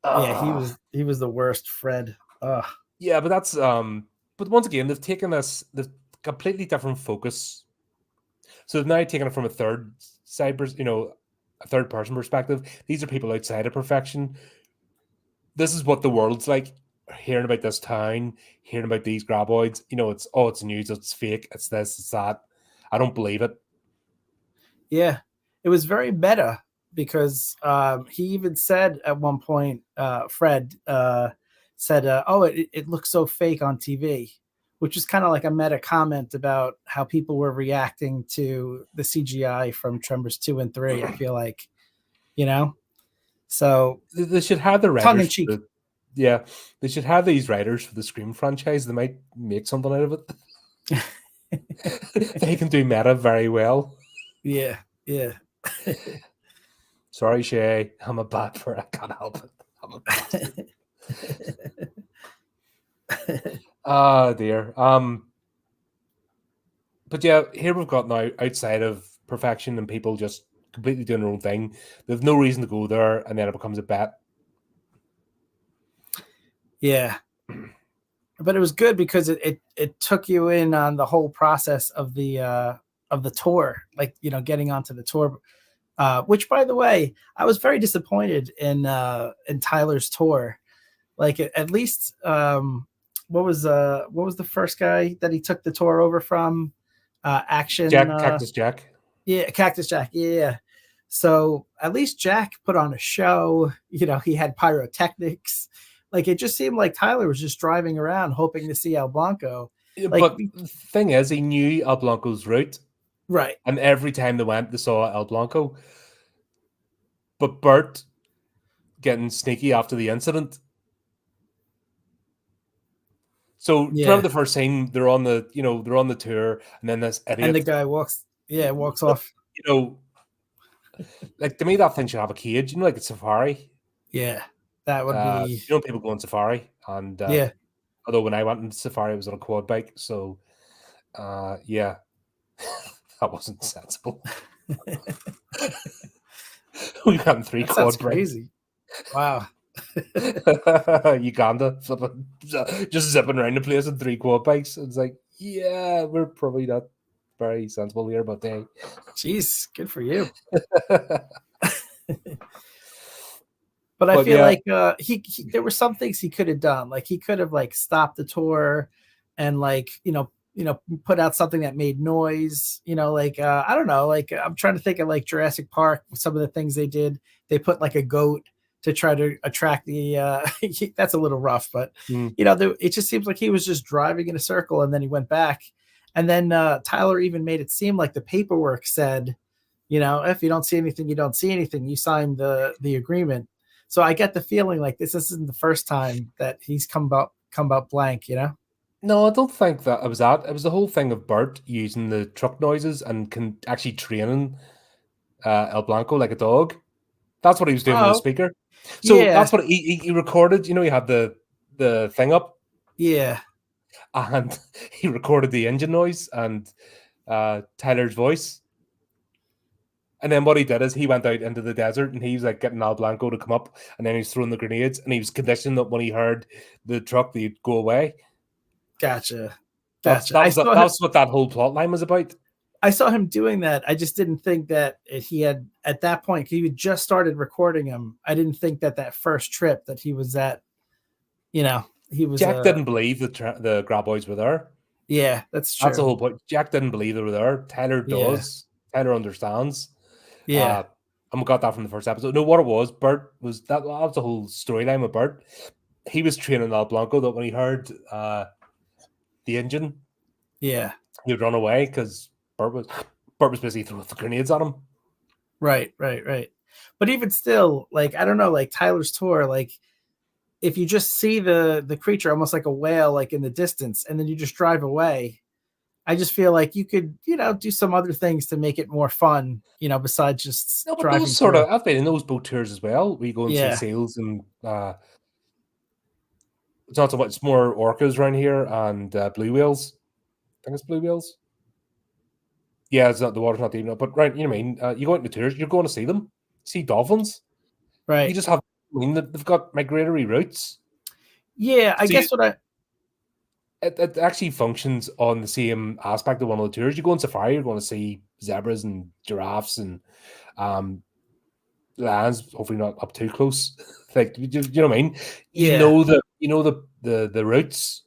Yeah, he was the worst, Fred. Ugh. Yeah, but that's but once again, they've taken this the completely different focus. So they've now taken it from a third side, a third person perspective. These are people outside of perfection. This is what the world's like. Hearing about this town, hearing about these graboids, it's news, it's fake, it's this, it's that. I don't believe it. Yeah, it was very meta because he even said at one point, Fred said, "Oh, it looks so fake on TV," which is kind of like a meta comment about how people were reacting to the CGI from Tremors 2 and 3. I feel like, so They should have the tongue in writers. cheek. Yeah, they should have these writers for the Scream franchise. They might make something out of it. They can do meta very well. Yeah, yeah. Sorry, Shay. I'm a bad for it. I can't help it. I'm a bastard. Oh dear. But yeah, here we've got now outside of perfection and people just completely doing their own thing. There's no reason to go there, and then it becomes a bet. Yeah. But it was good because it took you in on the whole process of the tour, like getting onto the tour. Which, by the way, I was very disappointed in Tyler's tour. Like at least what was the first guy that he took the tour over from? Action Cactus Jack. Yeah, Cactus Jack. Yeah. So at least Jack put on a show. He had pyrotechnics. Like it just seemed like Tyler was just driving around hoping to see El Blanco. But the thing is, he knew El Blanco's route. Right. And every time they went, they saw El Blanco. But Bert getting sneaky after the incident. So remember the first scene, they're on the tour, and then this idiot. And the guy walks off. Like to me, that thing should have a cage, like it's safari. Yeah. That would be people go on safari. And although when I went on safari, it was on a quad bike. So yeah. That wasn't sensible. We got 3 quad bikes. Crazy. Wow. Uganda, just zipping around the place in 3 quad bikes. It's like, yeah, we're probably not very sensible here, but hey. Jeez, good for you. But I feel like he there were some things he could have done. Like he could have stopped the tour and put out something that made noise. I don't know. I'm trying to think of Jurassic Park. Some of the things they did, they put a goat to try to attract the. That's a little rough, but it just seems like he was just driving in a circle and then he went back. And then Tyler even made it seem like the paperwork said, if you don't see anything, you don't see anything. You signed the agreement. So I get the feeling like this isn't the first time that he's come about blank, No, I don't think that it was that. It was the whole thing of Bert using the truck noises and actually training El Blanco like a dog. That's what he was doing with the speaker. So that's what he recorded. He had the thing up. Yeah. And he recorded the engine noise and Tyler's voice. And then what he did is he went out into the desert and he was like getting Al Blanco to come up, and then he was throwing the grenades, and he was conditioned that when he heard the truck, they'd go away. Gotcha. That was what that whole plot line was about. I saw him doing that. I just didn't think that he had, at that point, he had just started recording him. I didn't think that first trip that he was at, he was. Jack didn't believe the Graboids were there. Yeah, that's true. That's the whole point. Jack didn't believe they were there. Tyler does. Yeah. Tyler understands. Yeah. And we got that from the first episode. No, what it was, Bert was that was the whole storyline with Bert. He was training Al Blanco that when he heard the engine, yeah, he'd run away because Bert was busy throwing the grenades at him. Right. But even still, like, I don't know, like Tyler's tour, like if you just see the creature almost like a whale, like in the distance, and then you just drive away, I just feel like you could, do some other things to make it more fun, besides just driving. Those sort of, I've been in those boat tours as well. We go and see seals, and it's not so much, it's more orcas around here and blue whales. I think it's blue whales. Yeah, it's not, the water's not deep enough, but right, you know what I mean? You go out the tours, you're going to see them, see dolphins. Right. You just have, they've got migratory routes. Yeah, I guess it actually functions on the same aspect of one of the tours. You go on safari, you're going to see zebras and giraffes and lions, hopefully not up too close. Like, you know what I mean? Yeah. You know the routes.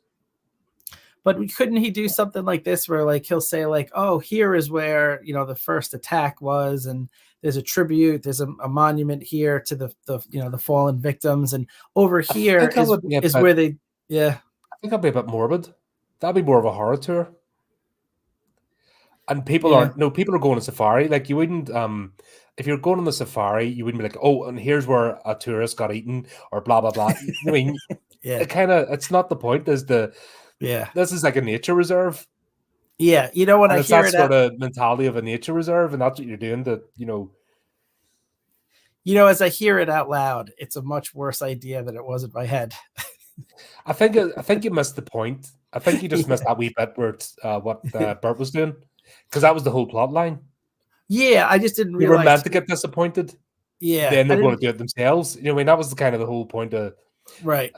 But couldn't he do something like this where like he'll say like, oh, here is where, the first attack was, and there's a tribute, there's a monument here to the fallen victims, and over here is where they I think that'd be a bit morbid. That'd be more of a horror tour. And people are going on safari. Like, you wouldn't if you're going on the safari, you wouldn't be like, oh, and here's where a tourist got eaten or blah blah blah. I mean, it's not the point. This is like a nature reserve. Yeah, when I hear that sort of mentality of a nature reserve, and that's what you're doing to, as I hear it out loud, it's a much worse idea than it was in my head. I think you missed the point. I think you just missed that wee bit where it's, what Bert was doing, because that was the whole plot line. Yeah, I just didn't realize. You were meant to get disappointed. Yeah. Then they're going to do it themselves. I mean, that was the whole point of. Right.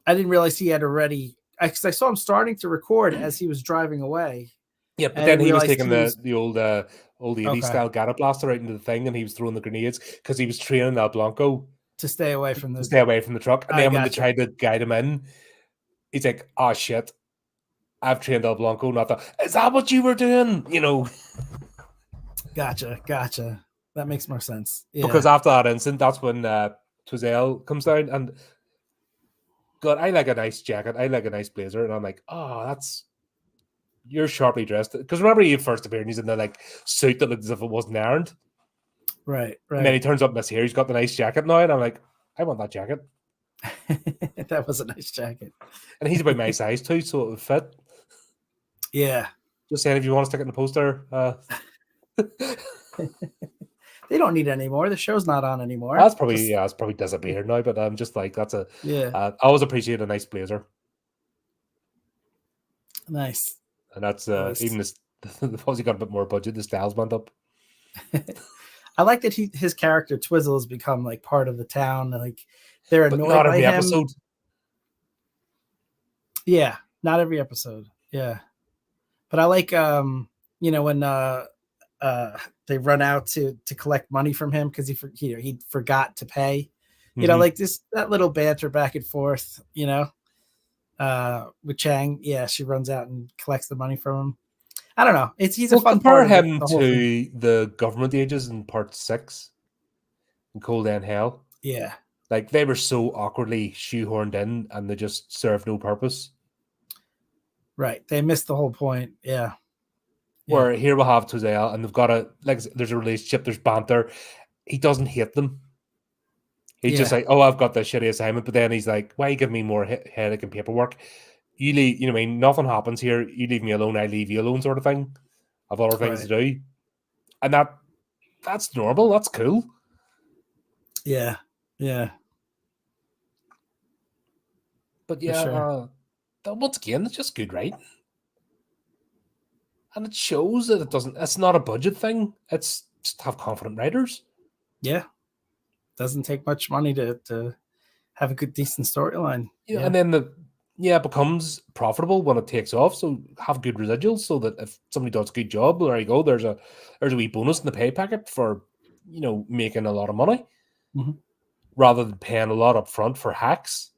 I didn't realize he had already. Because I saw him starting to record as he was driving away. Yeah, but then he was taking the old 80s style Gata blaster out into the thing, and he was throwing the grenades because he was training Al Blanco to stay away from the truck. And then when they tried to guide him in, he's like, "Oh shit, I've trained El Blanco, not that. Is that what you were doing?" Gotcha. That makes more sense. Yeah. Because after that incident, that's when Twizel comes down, and God, I like a nice jacket, I like a nice blazer, and I'm like, oh, you're sharply dressed. Because remember, he first appeared, and he's in the suit that looked as if it wasn't ironed. Right. And then he turns up in this here. He's got the nice jacket now, and I'm like, I want that jacket. That was a nice jacket. And he's about my size too, so it would fit. Yeah. Just saying, if you want to stick it in the poster. They don't need it anymore. The show's not on anymore. That's probably disappeared now, but I'm just like, that's a. Yeah. I always appreciate a nice blazer. Nice. And that's even this. Because he got a bit more budget, the styles went up. I like that his character Twizzle has become like part of the town. Like, they're annoyed not by every him. episode. Yeah, not every episode. Yeah, but I like when they run out to collect money from him because he forgot to pay. Like that little banter back and forth. With Chang, she runs out and collects the money from him. I don't know. He's a fun compare part him of to the government ages in part 6 in Cold End Hell. Yeah. Like, they were so awkwardly shoehorned in, and they just served no purpose. Right. They missed the whole point. Yeah. Where here we'll have Twizel, and they've got there's a relationship, there's banter. He doesn't hate them. He's just like, oh, I've got this shitty assignment, but then he's like, why you give me more headache and paperwork? You leave, what I mean, nothing happens here. You leave me alone, I leave you alone, sort of thing. I've other things to do. And that's normal, that's cool. Yeah. But once again, it's just good writing. And it shows that it's not a budget thing. It's Just have confident writers. Yeah. Doesn't take much money to have a good, decent storyline. Yeah. And then it becomes profitable when it takes off. So have good residuals so that if somebody does a good job, there you go. There's a wee bonus in the pay packet for, making a lot of money rather than paying a lot up front for hacks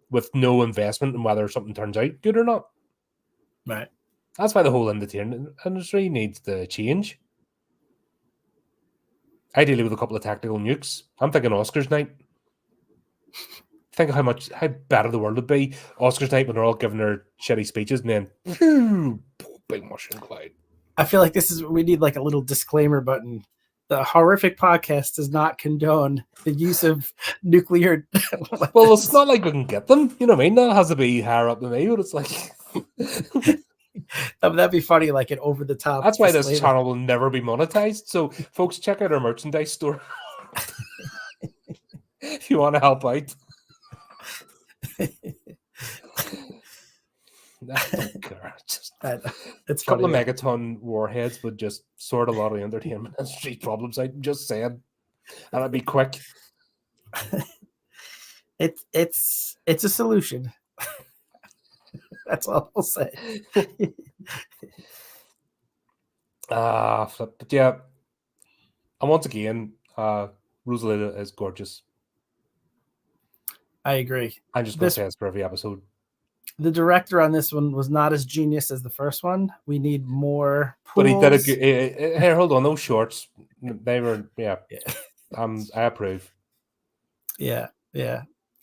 with no investment in whether something turns out good or not. Right. That's why the whole entertainment industry needs to change. Ideally with a couple of tactical nukes. I'm thinking Oscars night. Think of how better the world would be. Oscars night when they're all giving their shitty speeches and then big mushroom cloud. I feel like we need like a little disclaimer button. The Horrific podcast does not condone the use of nuclear weapons. Well, it's not like we can get them. You know what I mean? That has to be higher up than me, but it's like... That'd be funny, like an over-the-top. That's why this channel will never be monetized. So, folks, check out our merchandise store. If you want to help out. I don't care. It's a couple of megaton warheads would just sort a lot of the entertainment industry problems out. Just saying, and it'd be quick. It's a solution. That's all I'll say. But yeah, and once again, Rosalita is gorgeous. I agree. I'm just going to say this for every episode. The director on this one was not as genius as the first one. We need more pools. But he did a good... Hey, hold on. Those shorts, they were... Yeah. I approve. Yeah.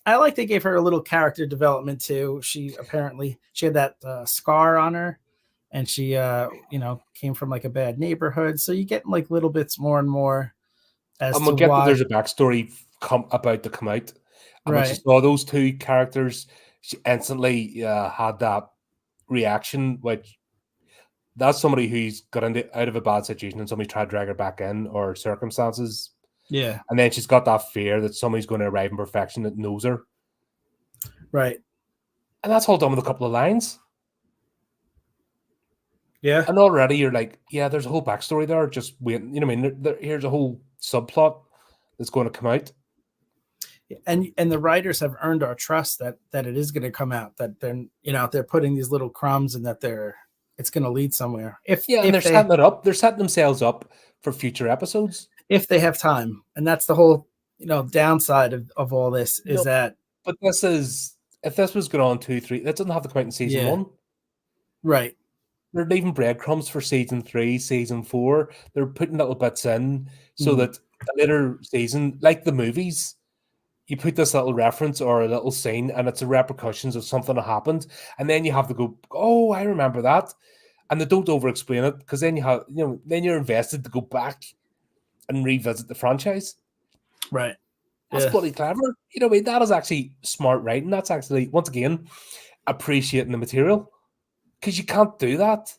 I like they gave her a little character development too. She had that scar on her, and she came from like a bad neighborhood. So you get like little bits more and more as and we'll get that there's a backstory about to come out. And when she saw those two characters, she instantly had that reaction, which that's somebody who's got out of a bad situation and somebody tried to drag her back in, or circumstances. Yeah. And then she's got that fear that somebody's going to arrive in perfection that knows her. Right. And that's all done with a couple of lines. Yeah. And already you're like, yeah, there's a whole backstory there. Just wait. You know what I mean? Here's a whole subplot that's going to come out. And the writers have earned our trust that it is going to come out, that they're putting these little crumbs and that it's going to lead somewhere. If they're setting it up. They're setting themselves up for future episodes. If they have time. And that's the whole, downside of all this is that. But if this was going on 2-3, that doesn't have to come out in season 1. Right. They're leaving breadcrumbs for season 3, season 4. They're putting little bits in so that a later season, like the movies, you put this little reference or a little scene and it's the repercussions of something that happened. And then you have to go, oh, I remember that. And they don't over-explain it because then then you're invested to go back and revisit the franchise. Right. That's bloody clever. That is actually smart writing. That's actually, once again, appreciating the material. Because you can't do that.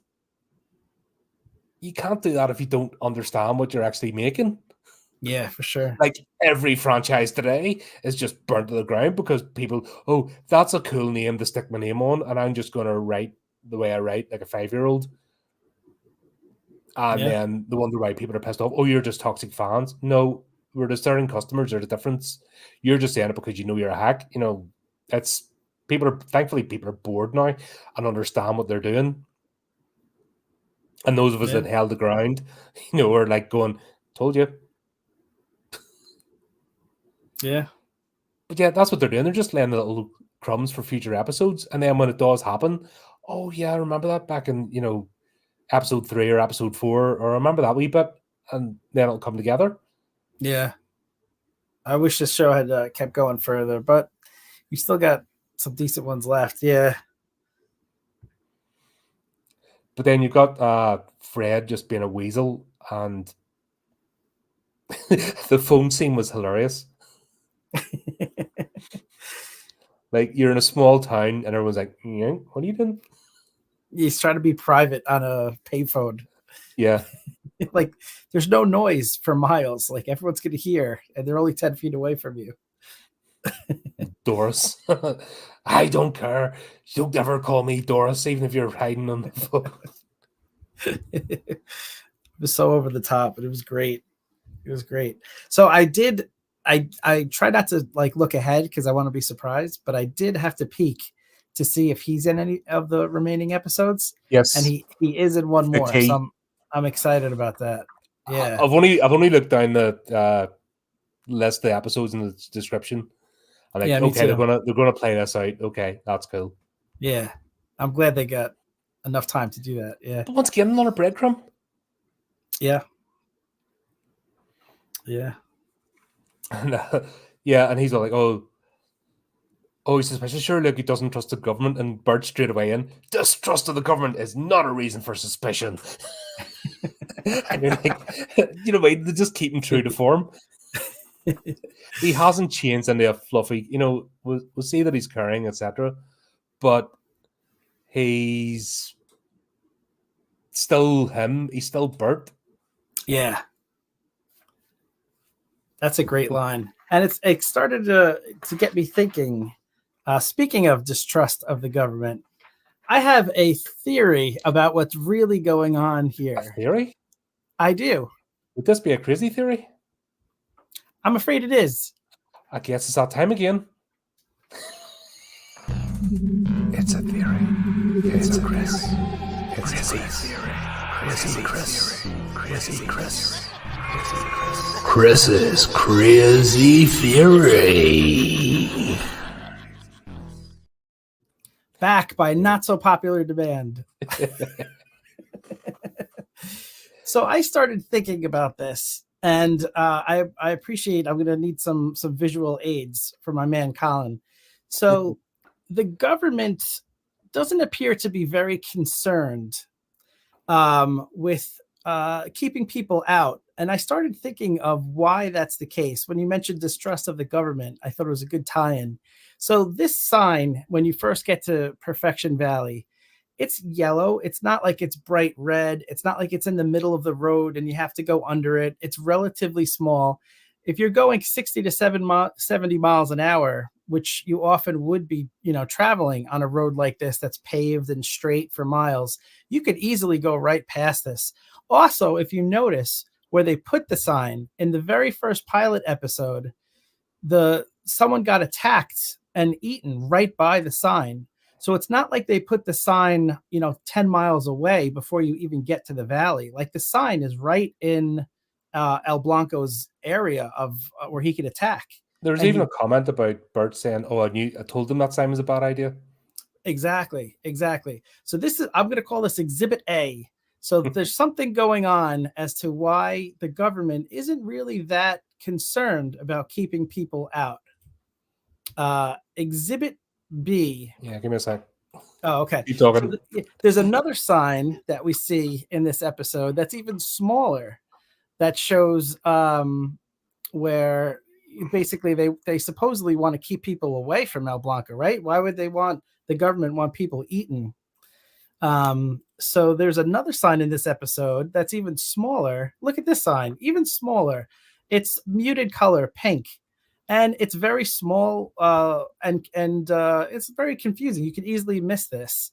You can't do that if you don't understand what you're actually making. Yeah, for sure. Like every franchise today is just burnt to the ground because people, that's a cool name to stick my name on, and I'm just going to write the way I write, like a 5-year-old. And then the wonder why people are pissed off. Oh, you're just toxic fans. No, we're discerning customers. There's a difference. You're just saying it because you're a hack. Thankfully people are bored now and understand what they're doing. And those of us that held the ground, are like going, told you. Yeah. But yeah, that's what they're doing. They're just laying little crumbs for future episodes. And then when it does happen, oh yeah, I remember that back in, episode 3 or episode 4, or I remember that wee bit, and then it'll come together. Yeah. I wish this show had kept going further, but we still got some decent ones left. Yeah. But then you've got Fred just being a weasel, and the phone scene was hilarious. Like, you're in a small town and everyone's like, what are you doing? He's trying to be private on a payphone. Yeah. Like, there's no noise for miles. Like, everyone's going to hear, and they're only 10 feet away from you. Doris. I don't care. You'll never call me Doris, even if you're hiding on the phone. It was so over the top, but it was great. It was great. So I try not to like look ahead because I want to be surprised, but I did have to peek to see if he's in any of the remaining episodes. Yes, and he is in one more. key. So I'm excited about that. Yeah, I've only looked down the list of the episodes in the description. I'm like, yeah, me okay, too. they're gonna play this out. Okay, that's cool. Yeah, I'm glad they got enough time to do that. Yeah, But once again, another breadcrumb. yeah, yeah. Yeah, and he's all like, oh, he's suspicious. Sure, look, he doesn't trust the government, and Bert straight away in. Distrust of the government is not a reason for suspicion. And you're like, you know, they just keep him true to form. He hasn't changed into a fluffy, you know, we'll see that he's caring, etc. But he's still him. He's still Bert. Yeah. That's a great line. And it started to get me thinking, speaking of distrust of the government, I have a theory about what's really going on here. A theory? I do. Would this be a crazy theory? I'm afraid it is. I guess it's that time again. It's a theory. It's a Chris. It's a theory. Chrissy Chris. Chrissy Chris. Chris's crazy theory. Back by not so popular demand. So I started thinking about this, and I appreciate. I'm going to need some visual aids for my man Colin. So the government doesn't appear to be very concerned with keeping people out. And I started thinking of why that's the case. When you mentioned distrust of the government, I thought it was a good tie-in. So this sign, when you first get to Perfection Valley, it's yellow. It's not like it's bright red. It's not like it's in the middle of the road and you have to go under it. It's relatively small. If you're going 60 to 70 miles an hour, which you often would be, you know, traveling on a road like this that's paved and straight for miles, you could easily go right past this. Also, if you notice where they put the sign in the very first pilot episode, someone got attacked and eaten right by the sign. So it's not like they put the sign, 10 miles away before you even get to the valley. Like the sign is right in El Blanco's area of where he could attack. There's even a comment about Bert saying, "Oh, I told him that sign was a bad idea." Exactly. So I'm going to call this Exhibit A. So there's something going on as to why the government isn't really that concerned about keeping people out. Exhibit B. Yeah, give me a sec. Oh, okay. Keep talking. So there's another sign that we see in this episode that's even smaller that shows where basically they supposedly want to keep people away from El Blanco, right? Why would the government want people eaten? So there's another sign in this episode that's even smaller. Look at this sign, even smaller. It's muted color, pink. And it's very small, and it's very confusing. You can easily miss this.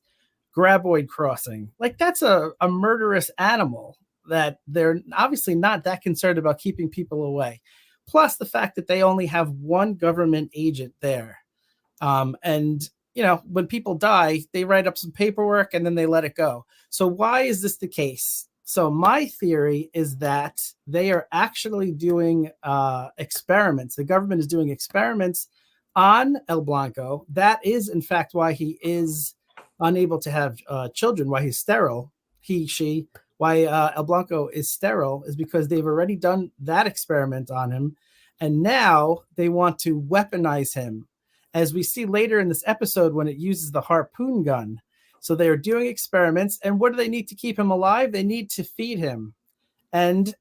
Graboid crossing. Like that's a murderous animal that they're obviously not that concerned about keeping people away. Plus the fact that they only have one government agent there. And, when people die, they write up some paperwork and then they let it go. So why is this the case? So my theory is that they are actually doing experiments. The government is doing experiments on El Blanco. That is, in fact, why he is unable to have children, why he's sterile, she, why El Blanco is sterile is because they've already done that experiment on him. And now they want to weaponize him, as we see later in this episode when it uses the harpoon gun. So they are doing experiments. And what do they need to keep him alive? They need to feed him. And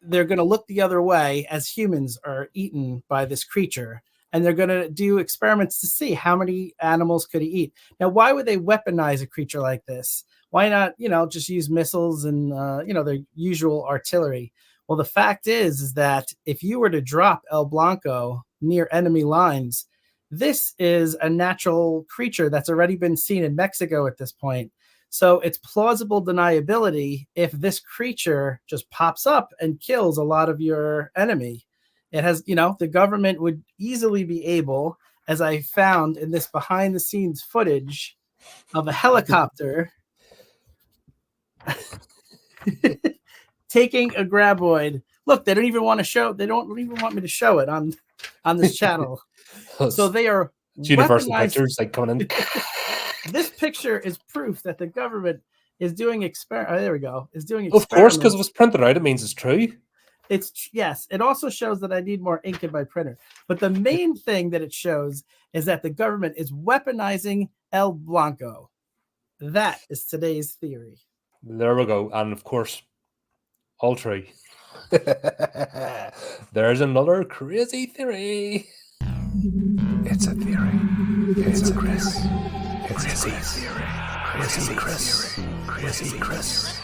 they're going to look the other way as humans are eaten by this creature. And they're going to do experiments to see how many animals could he eat. Now, why would they weaponize a creature like this? Why not, just use missiles and, their usual artillery? Well, the fact is that if you were to drop El Blanco near enemy lines, this is a natural creature that's already been seen in Mexico at this point. So it's plausible deniability if this creature just pops up and kills a lot of your enemy. It has, the government would easily be able, as I found in this behind the scenes footage of a helicopter taking a graboid. Look, they don't even want me to show it on this channel. So they are Universal Pictures like coming in. This picture is proof that the government is doing there we go. Is doing experiments. Of course, because it was printed out, it means it's true. Yes. It also shows that I need more ink in my printer. But the main thing that it shows is that the government is weaponizing El Blanco. That is today's theory. There we go. And of course, all true. There's another crazy theory. It's a theory. It's a Chris. It's a theory. Crazy Chris. Crazy Chris.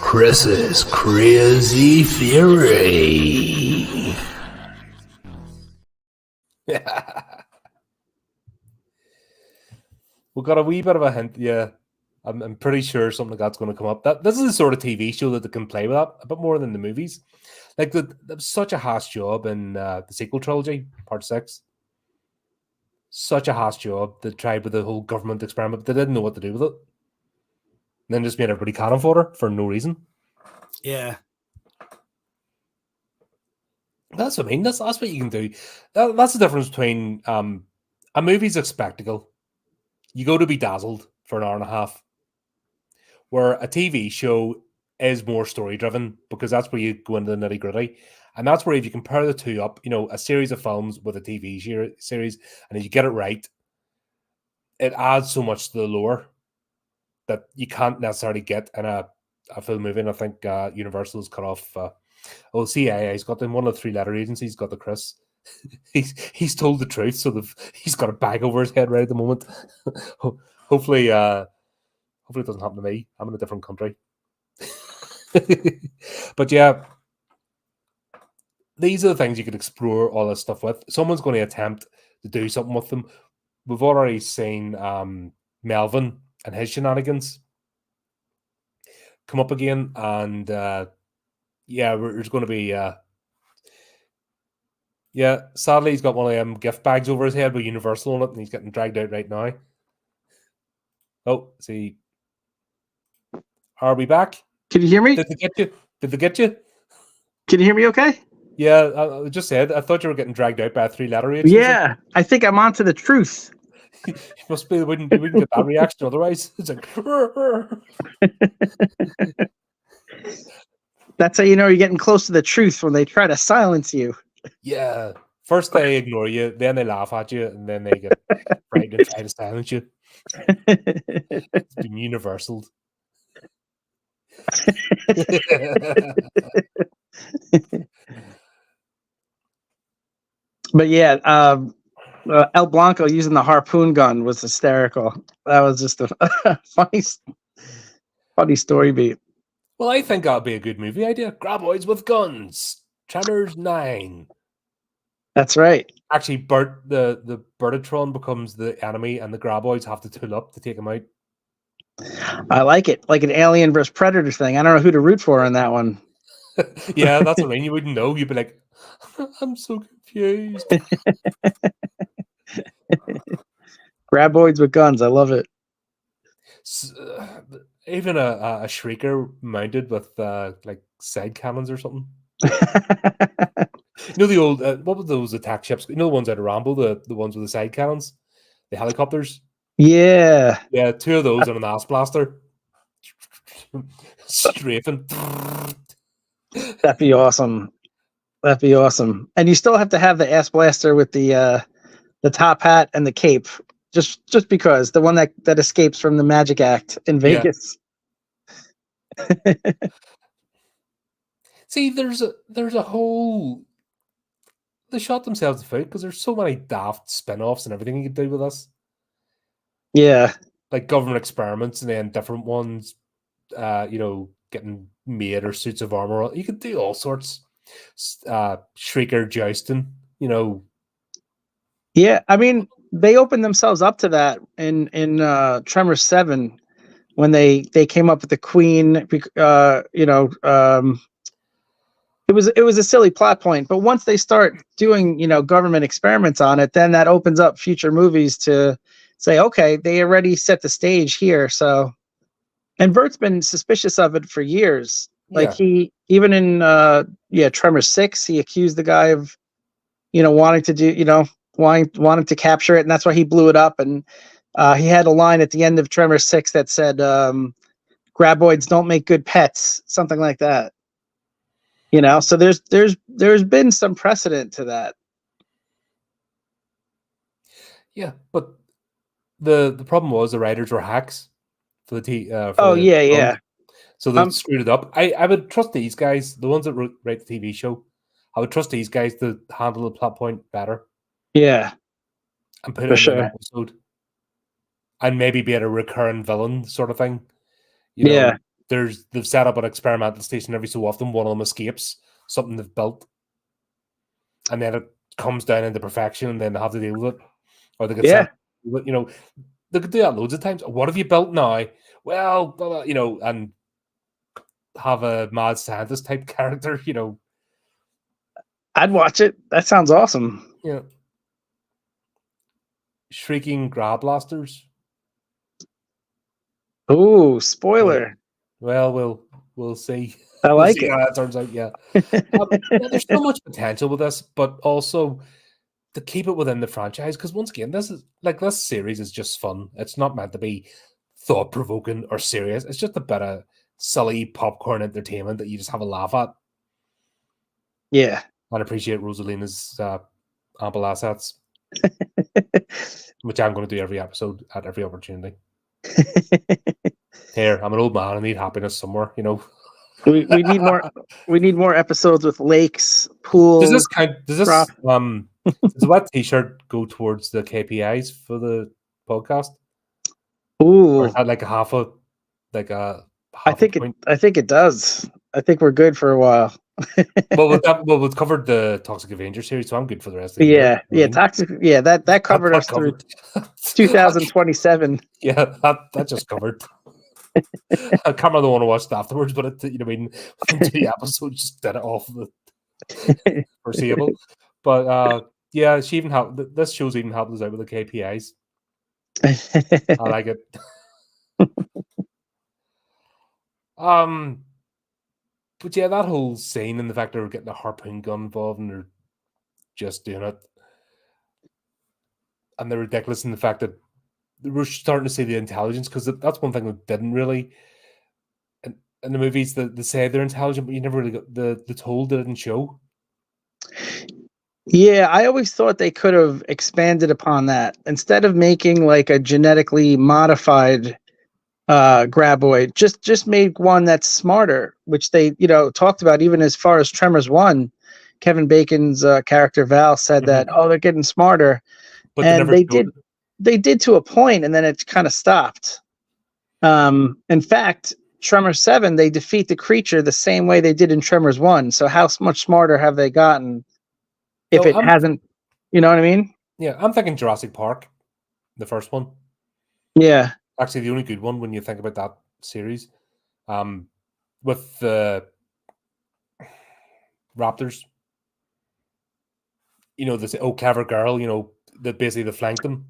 Chris's crazy theory. We got a wee bit of a hint, yeah. I'm pretty sure something like that's going to come up. This is the sort of TV show that they can play with that a bit more than the movies. Like that was such a harsh job in the sequel trilogy, Part 6. Such a harsh job. They tried with the whole government experiment, but they didn't know what to do with it. And then just made everybody cannon fodder for no reason. Yeah. That's what I mean. That's what you can do. That's the difference between a movie's a spectacle. You go to be dazzled for an hour and a half. Where a TV show is more story-driven because that's where you go into the nitty-gritty. And that's where if you compare the two up, a series of films with a TV series, and if you get it right, it adds so much to the lore that you can't necessarily get in a film movie. And I think Universal's cut off... CIA, he's got them, one of the 3-letter agencies, got the Chris. he's told the truth, so he's got a bag over his head right at the moment. Hopefully it doesn't happen to me. I'm in a different country. But yeah, these are the things you could explore all this stuff with. Someone's going to attempt to do something with them. We've already seen Melvin and his shenanigans come up again, and there's going to be sadly he's got one of them gift bags over his head with Universal on it, and he's getting dragged out right now. Oh, see. Are we back? Can you hear me? Did they get you? Can you hear me okay? Yeah, I just said, I thought you were getting dragged out by a 3-letter agency. Yeah, I think I'm onto the truth. You must be, you wouldn't get that reaction otherwise. It's like... That's how you know you're getting close to the truth, when they try to silence you. Yeah. First they ignore you, then they laugh at you, and then they get frightened and try to silence you. It's been universal. But yeah, El Blanco using the harpoon gun was hysterical. That was just a funny story beat. Well, I think that'd be a good movie idea. Graboids with guns. Tremors 9. That's right. Actually, the Bertatron becomes the enemy, and the Graboids have to tool up to take him out. I like it. Like an Alien versus Predator thing. I don't know who to root for in that one. Yeah, that's what I mean. You wouldn't know. You'd be like, I'm so confused. Graboids with guns. I love it. Even a shrieker mounted with like side cannons or something. The old what were those attack ships? The ones out of Rambo, the ones with the side cannons, the helicopters. Yeah, 2 of those and an ass blaster. Strafing. That'd be awesome. And you still have to have the ass blaster with the top hat and the cape, just because the one that escapes from the Magic Act in Vegas. Yeah. See, there's a whole... They shot themselves in the foot because there's so many daft spin-offs and everything you could do with this. Yeah. Like government experiments and then different ones, getting made or suits of armor. You could do all sorts. Shrieker jousting, Yeah, I mean, they opened themselves up to that in Tremors 7 when they came up with the queen. It was a silly plot point, but once they start doing government experiments on it, then that opens up future movies to say, okay, they already set the stage here. So, and Bert's been suspicious of it for years. Like he even in Tremors 6, he accused the guy of wanting to do wanting to capture it, and that's why he blew it up. And he had a line at the end of Tremors 6 that said, "Graboids don't make good pets," something like that. So there's been some precedent to that. Yeah, but the problem was the writers were hacks for the so they screwed it up. I would trust these guys, the ones that write the TV show. I would trust these guys to handle the plot point better. Yeah, and put it in an episode, and maybe be at a recurring villain sort of thing. They've set up an experimental station every so often. One of them escapes something they've built, and then it comes down into perfection, and then they have to deal with it, or they get sent. They could do that loads of times. What have you built now? Well, blah, blah, and have a mad scientist type character. I'd watch it. That sounds awesome. Yeah, shrieking grab blasters. Oh, spoiler. Well, we'll see. I like it. How that turns out. Yeah. There's so much potential with this, but also to keep it within the franchise. Because once again, this series is just fun. It's not meant to be thought provoking or serious. It's just a bit of silly popcorn entertainment that you just have a laugh at. Yeah. And appreciate Rosalina's ample assets, which I'm going to do every episode at every opportunity. Here, I'm an old man. I need happiness somewhere. We need more. We need more episodes with lakes, pools. Does the wet T-shirt go towards the KPIs for the podcast? Ooh, or is that like a half a I think it does. I think we're good for a while. we've covered the Toxic Avenger series, so I'm good for the rest of the year. Toxic. Yeah, that covered us through 2027. Yeah, that just covered. I can't remember the one I watched afterwards, but the episodes just did it off the foreseeable. But she even this show's even helped us out with the KPIs. I like it. But yeah, that whole scene and the fact they're getting a harpoon gun involved and they're just doing it, and they're ridiculous in the fact that we're starting to see the intelligence, because that's one thing that didn't really in the movies. They say they're intelligent, but you never really got the told didn't show. Yeah, I always thought they could have expanded upon that instead of making like a genetically modified Graboid. Just made one that's smarter, which they talked about even as far as Tremors 1. Kevin Bacon's character Val said that they're getting smarter, but and they did to a point, and then it kind of stopped. In fact, Tremors 7, they defeat the creature the same way they did in Tremors 1. So how much smarter have they gotten if it hasn't, you know what I mean? Yeah, I'm thinking Jurassic Park, the first one. Yeah. Actually, the only good one when you think about that series. With the raptors. This clever girl, that basically flanked them.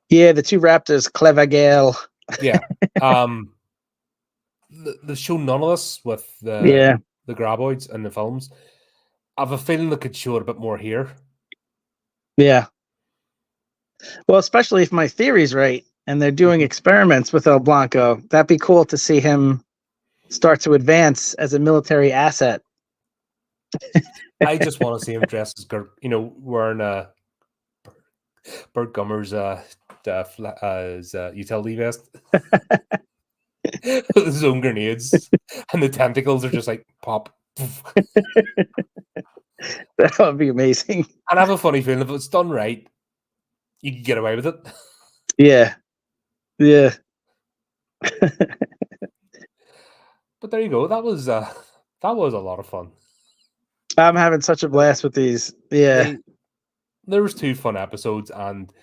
Yeah, the two raptors, clever girl. Yeah. They show none of this with the Graboids and the films. I have a feeling they could show it a bit more here. Yeah. Well, especially if my theory's right and they're doing experiments with El Blanco, that'd be cool to see him start to advance as a military asset. I just want to see him dressed as wearing Bert Gummer's utility vest with his own grenades, and the tentacles are just like pop. That would be amazing. And I have a funny feeling if it's done right, you can get away with it. Yeah. But there you go. That was a lot of fun. I'm having such a blast with these. Yeah. There was 2 fun episodes, and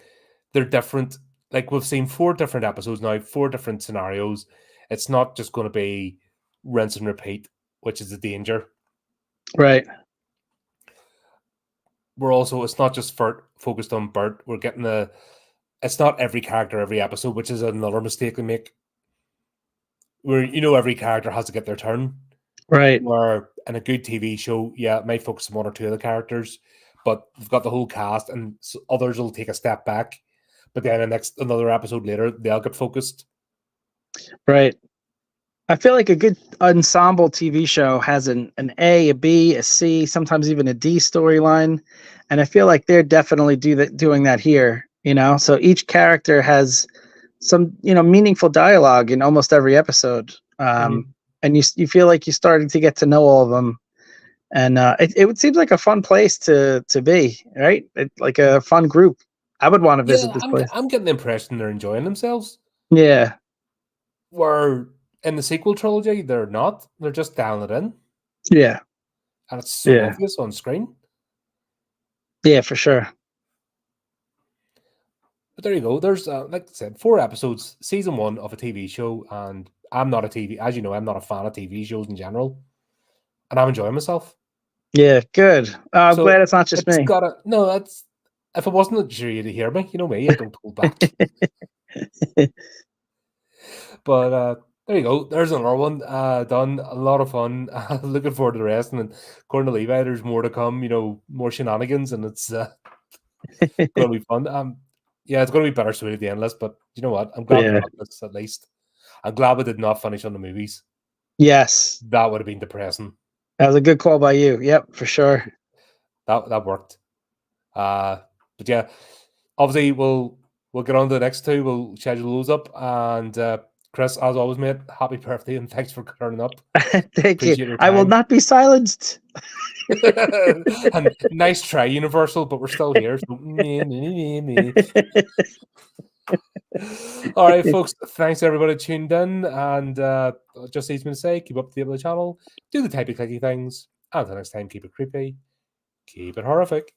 they're different. Like, we've seen 4 different episodes now, 4 different scenarios. It's not just going to be rinse and repeat, which is the danger. Right. It's not just focused on Bert. We're getting it's not every character every episode, which is another mistake we make. Where every character has to get their turn. Right. Where in a good TV show, it might focus on one or two of the characters, but we've got the whole cast, and others will take a step back. But then another episode later, they'll get focused. Right. I feel like a good ensemble TV show has an A, a B, a C, sometimes even a D storyline, and I feel like they're definitely doing that here. So each character has some meaningful dialogue in almost every episode, and you feel like you're starting to get to know all of them, and it seems like a fun place to be, right? Like a fun group. I would want to visit this place. I'm getting the impression they're enjoying themselves. Yeah. Where in the sequel trilogy, they're not. They're just dialing it in. Yeah. And it's so obvious on screen. Yeah, for sure. But there you go. There's, like I said, 4 episodes, season 1 of a TV show. And I'm not as you know, I'm not a fan of TV shows in general. And I'm enjoying myself. Yeah, good. I'm glad it's not just me. If it wasn't sure you'd hear me, you know me, I don't hold back. But there you go. There's another one done. A lot of fun. Looking forward to the rest. And then according to Levi, there's more to come. More shenanigans, and it's going to be fun. It's going to be bittersweet at the end list. But you know what? I'm glad we got this at least. I'm glad we did not finish on the movies. Yes, that would have been depressing. That was a good call by you. Yep, for sure. That worked. But yeah, obviously we'll get on to the next 2. We'll schedule those up. And Chris, as always, mate, happy birthday and thanks for turning up. Thank you. I will not be silenced. And nice try, Universal, but we're still here. So all right, folks. Thanks everybody tuned in, and just needs me to say, keep up to date with the channel, do the typey clicky things. Until next time, keep it creepy, keep it horrific.